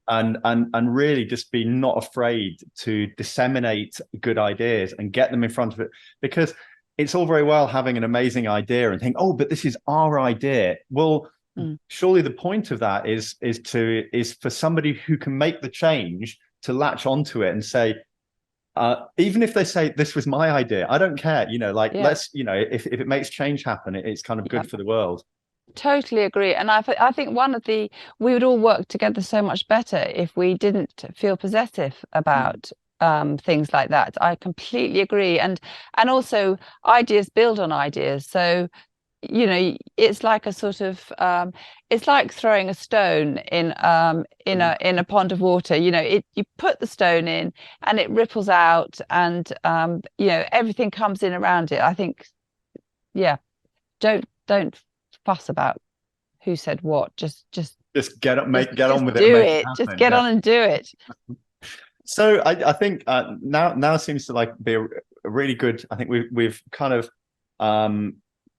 And really just be not afraid to disseminate good ideas and get them in front of it, because it's all very well having an amazing idea and think, oh, but this is our idea. Well, surely the point of that is for somebody who can make the change to latch onto it and say, even if they say this was my idea, I don't care. Let's, if it makes change happen, it's kind of good for the world. Totally agree. And I think we would all work together so much better if we didn't feel possessive about things like that. I completely agree. And also ideas build on ideas. So it's like a sort of it's like throwing a stone in a pond of water. You put the stone in and it ripples out, and everything comes in around it. I think don't fuss about who said what. Just get on with it. Do it. Just get on and do it. So I think now seems to be a really good. I think we've kind of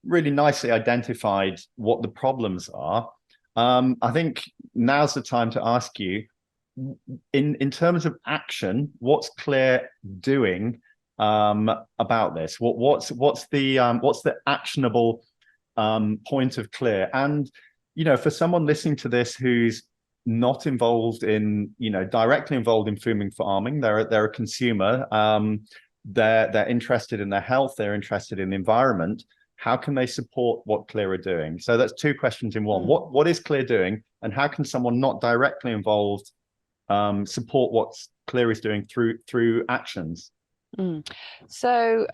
really nicely identified what the problems are. I think now's the time to ask you, in terms of action, what's C.L.E.A.R doing about this? What's the actionable point of C.L.E.A.R? And for someone listening to this who's not involved in directly involved in food farming, they're a consumer, they're interested in their health, they're interested in the environment. How can they support what C.L.E.A.R are doing? So that's two questions in one. What is C.L.E.A.R doing, and how can someone not directly involved support what C.L.E.A.R is doing through actions? So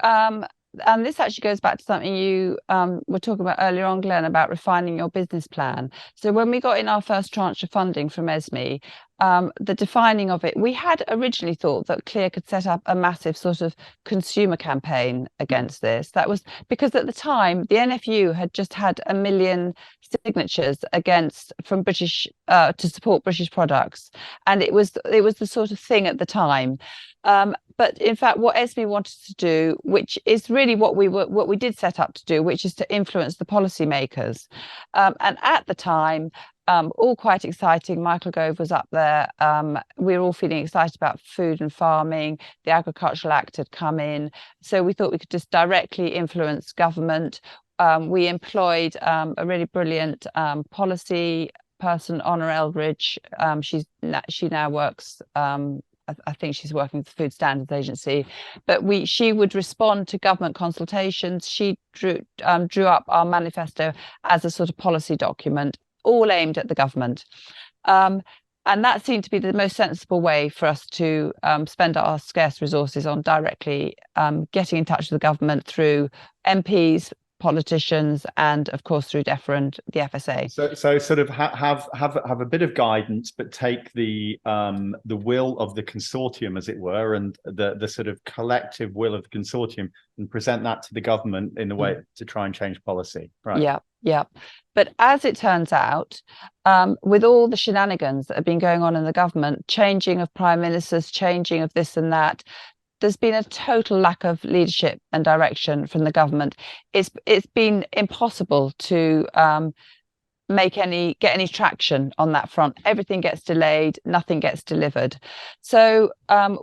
and this actually goes back to something you were talking about earlier on, Glenn, about refining your business plan. So when we got in our first tranche of funding from ESME, the defining of it, we had originally thought that C.L.E.A.R could set up a massive sort of consumer campaign against this. That was because at the time the NFU had just had 1 million signatures from British to support British products, and it was the sort of thing at the time. But in fact, what ESME wanted to do, which is really what we did set up to do, which is to influence the policymakers. And at the time, all quite exciting. Michael Gove was up there. We were all feeling excited about food and farming. The Agricultural Act had come in. So we thought we could just directly influence government. we employed a really brilliant policy person, Honor Eldridge. She now works. I think she's working with the Food Standards Agency, but she would respond to government consultations. She drew up our manifesto as a sort of policy document, all aimed at the government. And that seemed to be the most sensible way for us to spend our scarce resources on directly getting in touch with the government through MPs, politicians, and of course through DEFRA and the FSA. So sort of have a bit of guidance, but take the will of the consortium, as it were, and the sort of collective will of the consortium, and present that to the government in a way to try and change policy. Right. Yeah. But as it turns out, with all the shenanigans that have been going on in the government, changing of prime ministers, changing of this and that, there's been a total lack of leadership and direction from the government. It's been impossible to get any traction on that front. Everything gets delayed, nothing gets delivered. So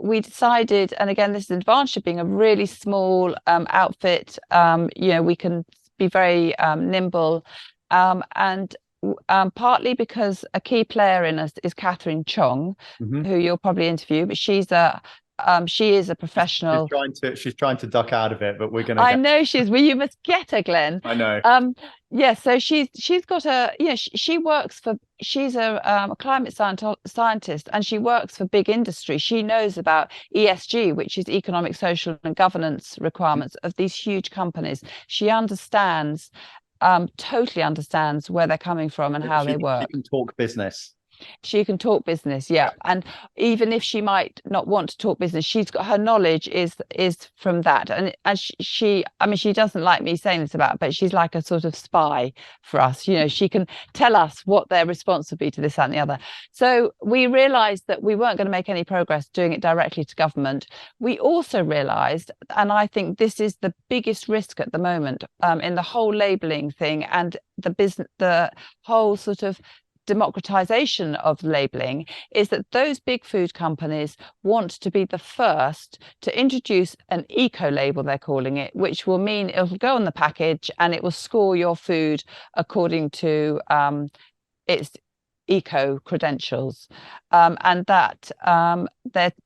we decided, and again, this is the advantage of being a really small outfit. We can be very nimble, and partly because a key player in us is Catherine Chong, who you'll probably interview, but she is a professional. She's trying to duck out of it, but we're going to. I know she is. Well, you must get her, Glenn. I know. Yeah. So she's got she works for. She's a climate scientist, and she works for big industry. She knows about ESG, which is economic, social, and governance requirements of these huge companies. She understands, totally understands where they're coming from and how they work. She can talk business. She can talk business, yeah. And even if she might not want to talk business, she's got her knowledge is from that. And she doesn't like me saying this about, but she's like a sort of spy for us. She can tell us what their response would be to this, that, and the other. So we realized that we weren't going to make any progress doing it directly to government. We also realized, and I think this is the biggest risk at the moment in the whole labeling thing and the whole sort of democratization of labeling, is that those big food companies want to be the first to introduce an eco label, they're calling it, which will mean it'll go on the package and it will score your food according to its eco credentials, and that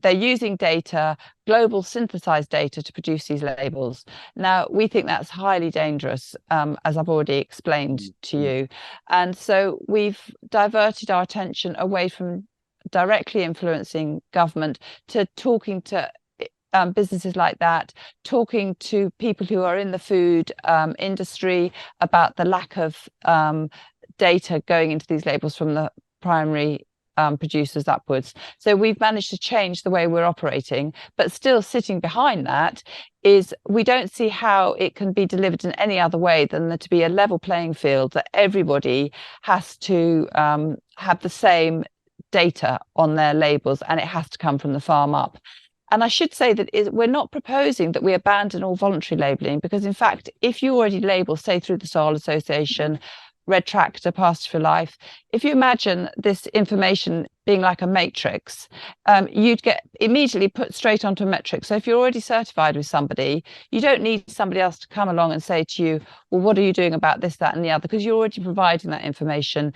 they're using data, global synthesized data, to produce these labels. Now, we think that's highly dangerous, as I've already explained to you, and so we've diverted our attention away from directly influencing government to talking to businesses like that, talking to people who are in the food industry about the lack of data going into these labels from the primary producers upwards. So we've managed to change the way we're operating, but still sitting behind that is we don't see how it can be delivered in any other way than to be a level playing field, that everybody has to have the same data on their labels, and it has to come from the farm up. And I should say that we're not proposing that we abandon all voluntary labelling, because in fact, if you already label, say through the Soil Association, Red Tractor, Pasture For Life, if you imagine this information being like a matrix, you'd get immediately put straight onto a metric. So if you're already certified with somebody, you don't need somebody else to come along and say to you, well, what are you doing about this, that, and the other? Because you're already providing that information.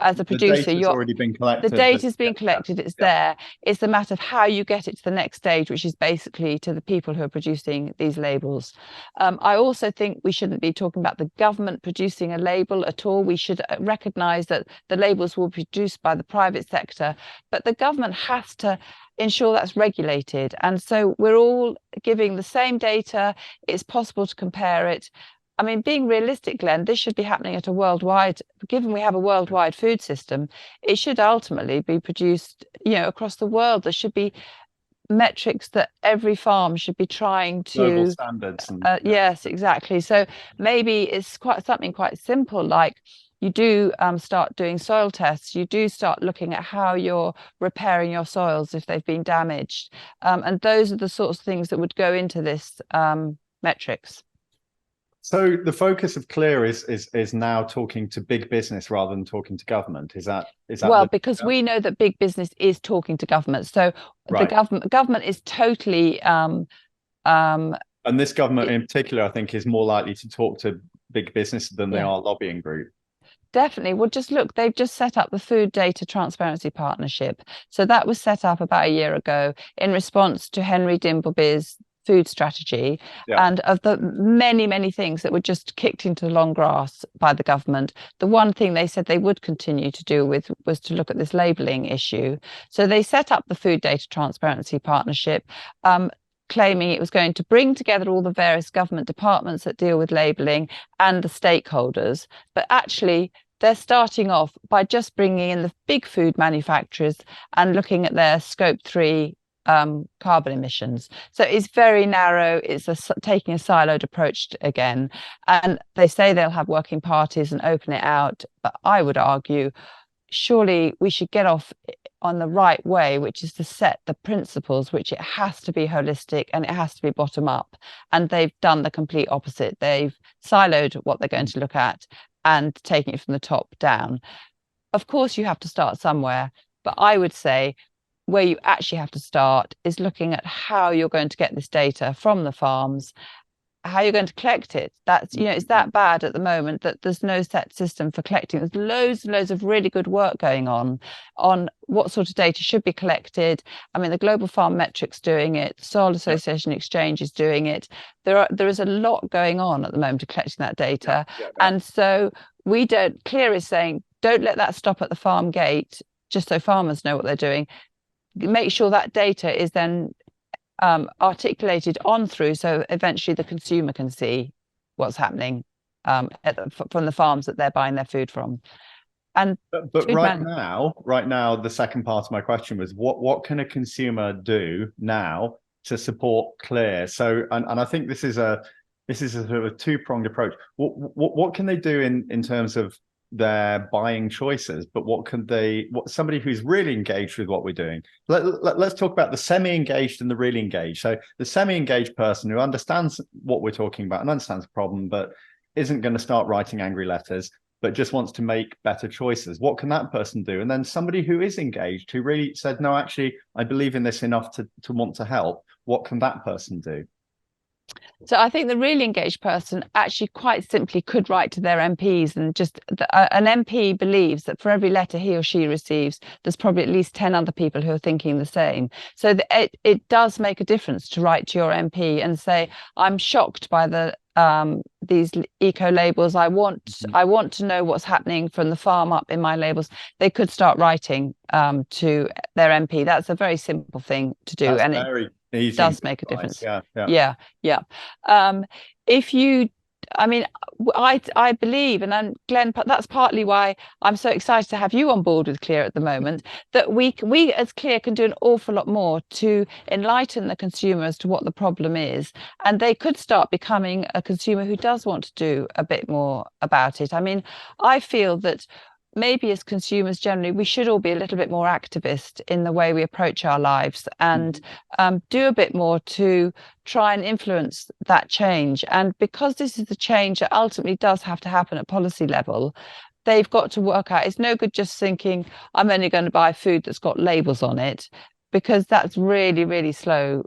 As a producer, already been collected. The data's been collected, it's there. It's a matter of how you get it to the next stage, which is basically to the people who are producing these labels. I also think we shouldn't be talking about the government producing a label at all. We should recognise that the labels will be produced by the private sector, but the government has to ensure that's regulated. And so we're all giving the same data. It's possible to compare it. I mean, being realistic, Glenn, this should be happening at a worldwide, given we have a worldwide food system, it should ultimately be produced, across the world. There should be metrics that every farm should be trying to global standards. Yes, exactly. So maybe it's something quite simple, like you do start doing soil tests, you do start looking at how you're repairing your soils if they've been damaged, and those are the sorts of things that would go into this metrics. So the focus of C.L.E.A.R is now talking to big business rather than talking to government. Is that well, because we know that big business is talking to government. So right. The government is totally and this government in particular, I think, is more likely to talk to big business than they Yeah. are lobbying group. Definitely. Well, just look, they've just set up the Food Data Transparency Partnership. So that was set up about a year ago in response to Henry Dimbleby's food strategy, Yeah. and of the many, many things that were just kicked into the long grass by the government. The one thing they said they would continue to do with was to look at this labelling issue. So they set up the Food Data Transparency Partnership, claiming it was going to bring together all the various government departments that deal with labelling and the stakeholders. But actually, they're starting off by just bringing in the big food manufacturers and looking at their scope 3 carbon emissions. So it's very narrow. It's taking a siloed approach again. And they say they'll have working parties and open it out. But I would argue, surely we should get off on the right way, which is to set the principles, which it has to be holistic and it has to be bottom up. And they've done the complete opposite. They've siloed what they're going to look at and taking it from the top down. Of course, you have to start somewhere, but I would say where you actually have to start is looking at how you're going to get this data from the farms, how you're going to collect it. That's, it's that bad at the moment that there's no set system for collecting. There's loads and loads of really good work going on what sort of data should be collected. I mean, the Global Farm Metrics doing it, the Soil Association Exchange is doing it. There is a lot going on at the moment to collecting that data. And so C.L.E.A.R is saying, don't let that stop at the farm gate, just so farmers know what they're doing. Make sure that data is then articulated on through, so eventually the consumer can see what's happening from the farms that they're buying their food from. And but right now, the second part of my question was what can a consumer do now to support C.L.E.A.R? So, and I think this is a sort of a two-pronged approach. What can they do in terms of their buying choices, but what somebody who's really engaged with what we're doing? Let's talk about the semi-engaged and the really engaged. So the semi-engaged person who understands what we're talking about and understands the problem, but isn't going to start writing angry letters, but just wants to make better choices. What can that person do? And then somebody who is engaged, who really said, no, actually, I believe in this enough to want to help. What can that person do? So I think the really engaged person actually quite simply could write to their MPs, and just an MP believes that for every letter he or she receives, there's probably at least 10 other people who are thinking the same. So it does make a difference to write to your MP and say, I'm shocked by these eco labels. I want to know what's happening from the farm up in my labels. They could start writing to their MP. That's a very simple thing to do. That's and very easy. Does make a difference. Yeah. If you, I mean, I believe, and Glenn, that's partly why I'm so excited to have you on board with C.L.E.A.R at the moment, that we as C.L.E.A.R can do an awful lot more to enlighten the consumer as to what the problem is, and they could start becoming a consumer who does want to do a bit more about it. I mean, I feel that maybe as consumers generally, we should all be a little bit more activist in the way we approach our lives, and do a bit more to try and influence that change. And because this is the change that ultimately does have to happen at policy level, they've got to work out, it's no good just thinking, I'm only going to buy food that's got labels on it, because that's really, really slow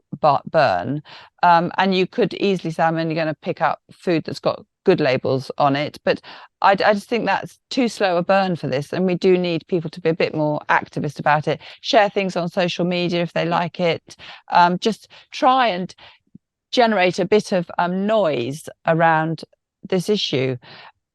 burn. And you could easily say, I'm only going to pick up food that's got good labels on it. But I just think that's too slow a burn for this. And we do need people to be a bit more activist about it, share things on social media if they like it, just try and generate a bit of noise around this issue.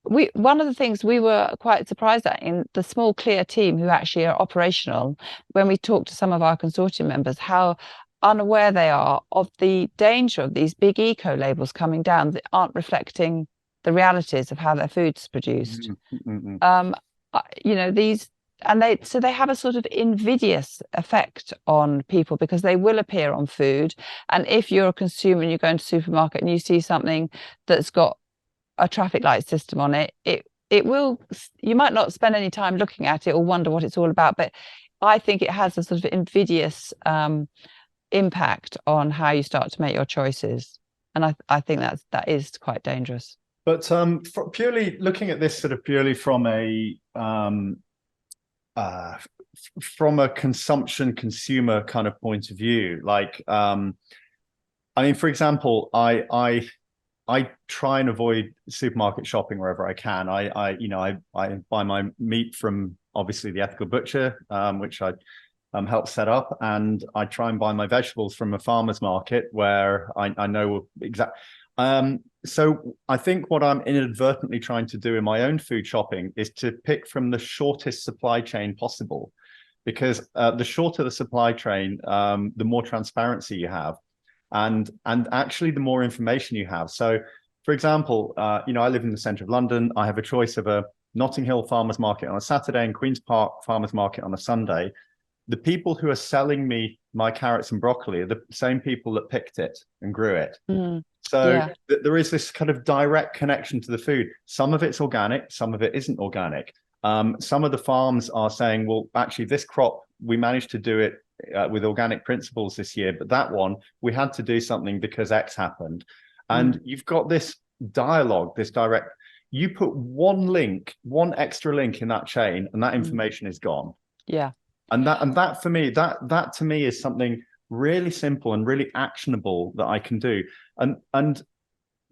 One of the things we were quite surprised at in the small C.L.E.A.R team who actually are operational, when we talked to some of our consortium members, how unaware they are of the danger of these big eco labels coming down that aren't reflecting the realities of how their food's produced. These, and they have a sort of invidious effect on people, because they will appear on food. And if you're a consumer and you go into a supermarket and you see something that's got a traffic light system on it, it will, you might not spend any time looking at it or wonder what it's all about, but I think it has a sort of invidious impact on how you start to make your choices. And I think that is quite dangerous. But purely looking at this sort of purely from a consumption consumer kind of point of view, like I mean, for example, I I try and avoid supermarket shopping wherever I can. I buy my meat from obviously the ethical butcher, which I help set up, and I try and buy my vegetables from a farmer's market where I know exactly. So I think what I'm inadvertently trying to do in my own food shopping is to pick from the shortest supply chain possible, because the shorter the supply chain, the more transparency you have, and actually the more information you have. So, for example, I live in the centre of London. I have a choice of a Notting Hill farmers market on a Saturday and Queen's Park farmers market on a Sunday. The people who are selling me my carrots and broccoli are the same people that picked it and grew it. So there is this kind of direct connection to the food. Some of it's organic, some of it isn't organic. Some of the farms are saying, well, actually, this crop, we managed to do it with organic principles this year, but that one, we had to do something because X happened. And you've got this dialogue, this direct, you put one extra link in that chain, and that information is gone. Yeah. And that for me, that to me is something really simple and really actionable that I can do. And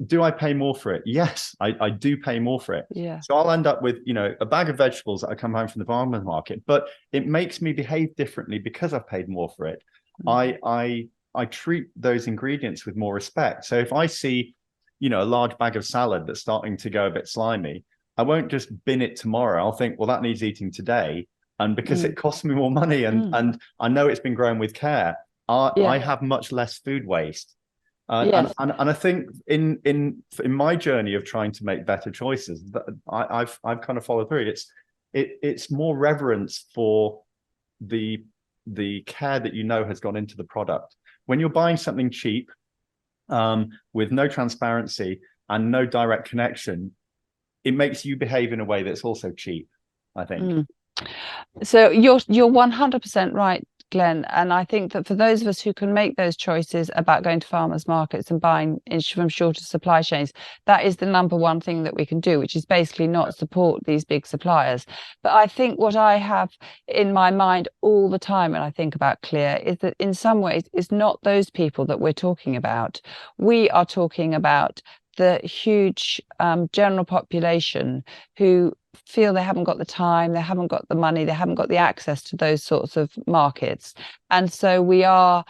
do I pay more for it? Yes, I do pay more for it. Yeah. So I'll end up with, a bag of vegetables that I come home from the farmer's market, but it makes me behave differently because I've paid more for it. I treat those ingredients with more respect. So if I see, a large bag of salad that's starting to go a bit slimy, I won't just bin it tomorrow. I'll think, well, that needs eating today. And because it costs me more money and I know it's been grown with care, I have much less food waste. Yes. And I think in my journey of trying to make better choices, I've kind of followed through. It's more reverence for the care that has gone into the product. When you're buying something cheap, with no transparency and no direct connection, it makes you behave in a way that's also cheap, I think. So you're 100% right, Glenn. And I think that for those of us who can make those choices about going to farmers markets and buying from shorter supply chains, that is the number one thing that we can do, which is basically not support these big suppliers. But I think what I have in my mind all the time when I think about C.L.E.A.R is that in some ways it's not those people that we're talking about. We are talking about the huge general population who feel they haven't got the time, they haven't got the money, they haven't got the access to those sorts of markets. And so C.L.E.A.R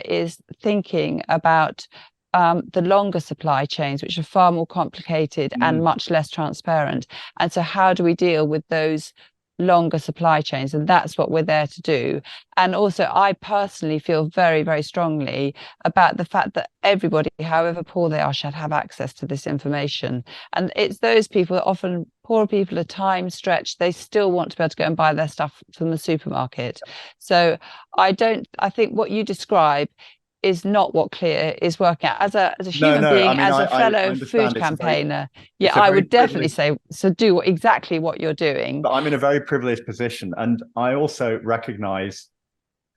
is thinking about the longer supply chains, which are far more complicated and much less transparent. And so how do we deal with those longer supply chains? And that's what we're there to do. And also I personally feel very, very strongly about the fact that everybody, however poor they are, should have access to this information. And it's those people, often poor people, are time stretched, they still want to be able to go and buy their stuff from the supermarket. So I think what you describe is not what C.L.E.A.R is working out as a human being, I mean, as a fellow food campaigner. I would definitely say, so do exactly what you're doing. But I'm in a very privileged position. And I also recognize,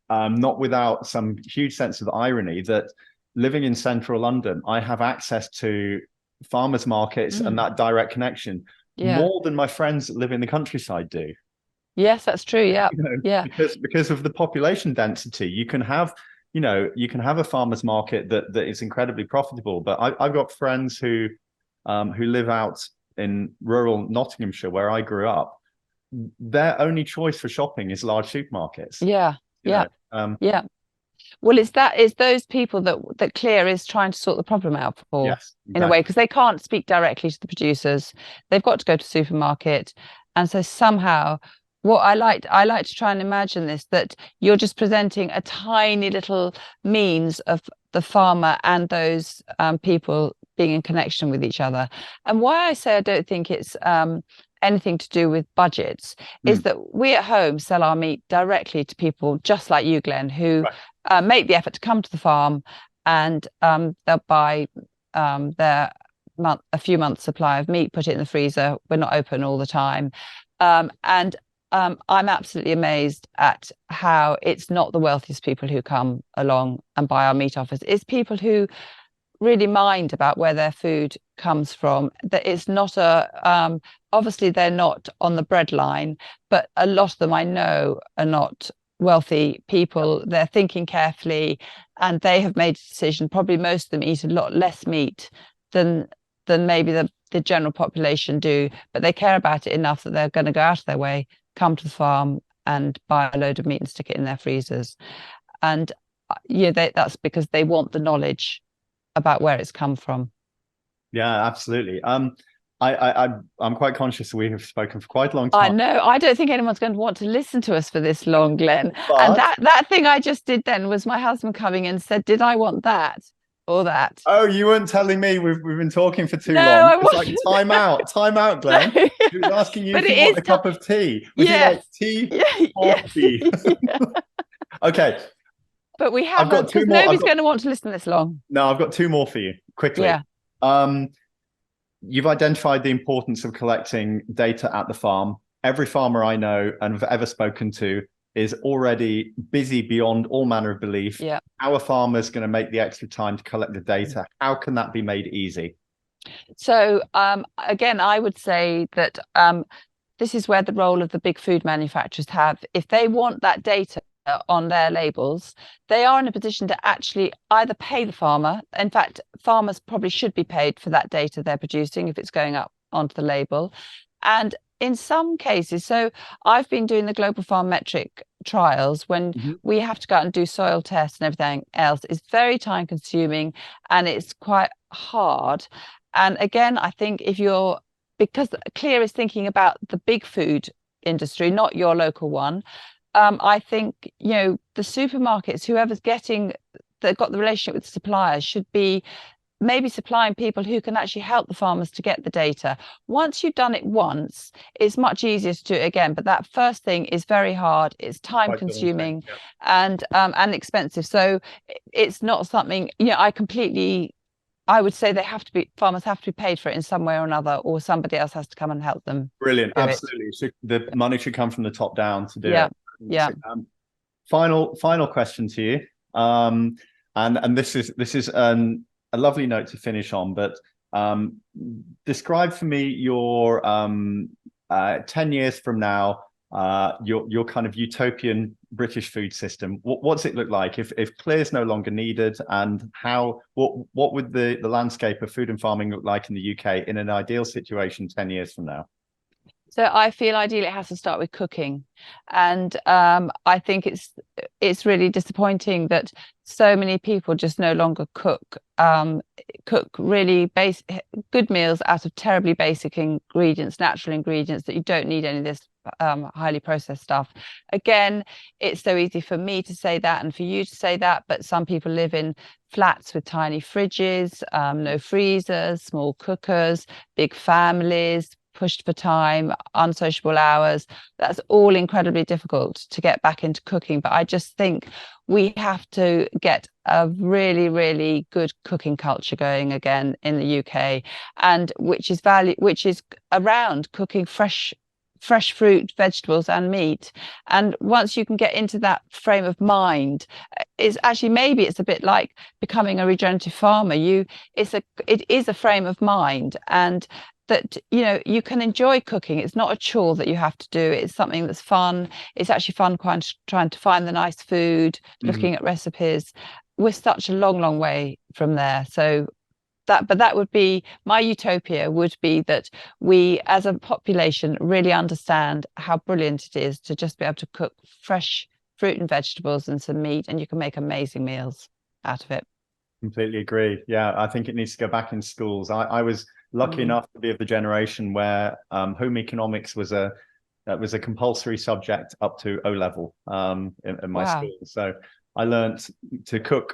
not without some huge sense of irony, that living in central London, I have access to farmers markets and that direct connection more than my friends that live in the countryside do. Yes, that's true. Yeah. Because of the population density, you can have a farmer's market that is incredibly profitable. But I've got friends who live out in rural Nottinghamshire, where I grew up. Their only choice for shopping is large supermarkets. Well, it's those people that C.L.E.A.R is trying to sort the problem out for, yes, exactly. In a way, because they can't speak directly to the producers. They've got to go to supermarket. And so somehow, what I like to try and imagine this, that you're just presenting a tiny little means of the farmer and those people being in connection with each other. And why I say I don't think it's anything to do with budgets is that we at home sell our meat directly to people just like you, Glenn, who make the effort to come to the farm, and they'll buy a few months supply of meat, put it in the freezer. We're not open all the time. And I'm absolutely amazed at how it's not the wealthiest people who come along and buy our meat off us. It's people who really mind about where their food comes from. That it's not obviously they're not on the bread line, but a lot of them I know are not wealthy people. They're thinking carefully, and they have made a decision. Probably most of them eat a lot less meat than maybe the general population do, but they care about it enough that they're going to go out of their way, come to the farm and buy a load of meat and stick it in their freezers. And that's because they want the knowledge about where it's come from. Yeah, absolutely. I'm quite conscious that we have spoken for quite a long I time. know. I don't think anyone's going to want to listen to us for this long, Glenn. And But that thing I just did then was my husband coming in and said, "Did I want that or that?" oh, you weren't telling me we've been talking for too No, long. I It's like wasn't. time out, No. Glenn. He was asking you But if it you want is a cup of tea. Would you like yes. tea Yeah, or yes. tea? Yeah. Okay, But we I've got haven't, two because more. nobody's going to want to listen this long. No, I've got two more for you quickly. Yeah. Um, you've identified the importance of collecting data at the farm. Every farmer I know and have ever spoken to is already busy beyond all manner of belief. Yeah. How are farmers going to make the extra time to collect the data? How can that be made easy? So again, I would say that this is where the role of the big food manufacturers have. If they want that data on their labels, they are in a position to actually either pay the farmer. In fact, farmers probably should be paid for that data they're producing if it's going up onto the label. And in some cases, so I've been doing the global farm metric trials when we have to go out and do soil tests and everything else. It's very time consuming and it's quite hard. And again, I think because C.L.E.A.R is thinking about the big food industry, not your local one. I think, the supermarkets, whoever's that got the relationship with the suppliers, should be maybe supplying people who can actually help the farmers to get the data. Once you've done it once, it's much easier to do it again. But that first thing is very hard. It's time consuming and expensive. So it's not something, I would say farmers have to be paid for it in some way or another, or somebody else has to come and help them. Brilliant. Absolutely. So the money should come from the top down to do it. Yeah. Final question to you. And this is a lovely note to finish on, but describe for me your 10 years from now, your kind of utopian British food system. What's it look like if C.L.E.A.R is no longer needed, and what would the landscape of food and farming look like in the UK in an ideal situation 10 years from now? So I feel ideally it has to start with cooking, and I think it's really disappointing that so many people just no longer cook really good meals out of terribly basic ingredients, natural ingredients that you don't need any of this highly processed stuff. Again, it's so easy for me to say that and for you to say that, but some people live in flats with tiny fridges, no freezers, small cookers, big families, pushed for time, unsociable hours. That's all incredibly difficult to get back into cooking. But I just think we have to get a really, really good cooking culture going again in the UK, and which is around cooking fresh fruit, vegetables and meat. And once you can get into that frame of mind, maybe it's a bit like becoming a regenerative farmer. It is a frame of mind, and that you can enjoy cooking. It's not a chore that you have to do. It's something that's fun. It's actually fun trying to find the nice food, looking at recipes. We're such a long way from there. So that would be my utopia, would be that we as a population really understand how brilliant it is to just be able to cook fresh fruit and vegetables and some meat, and you can make amazing meals out of it. Completely agree. Yeah, I think it needs to go back in schools. I was lucky enough to be of the generation where home economics was a compulsory subject up to O level in my school. So I learned to cook.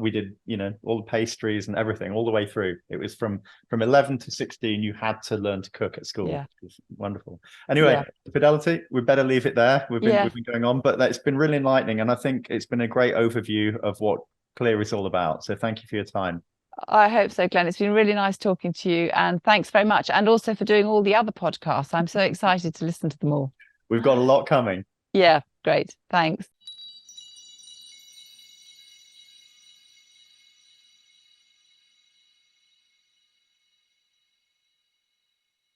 We did, all the pastries and everything all the way through. It was from 11 to 16. You had to learn to cook at school. Yeah. It was wonderful. Anyway, Fidelity, we better leave it there. We've been going on, but it's been really enlightening, and I think it's been a great overview of what C.L.E.A.R is all about. So thank you for your time. I hope so, Glenn. It's been really nice talking to you, and thanks very much. And also for doing all the other podcasts. I'm so excited to listen to them all. We've got a lot coming. Yeah, great. Thanks.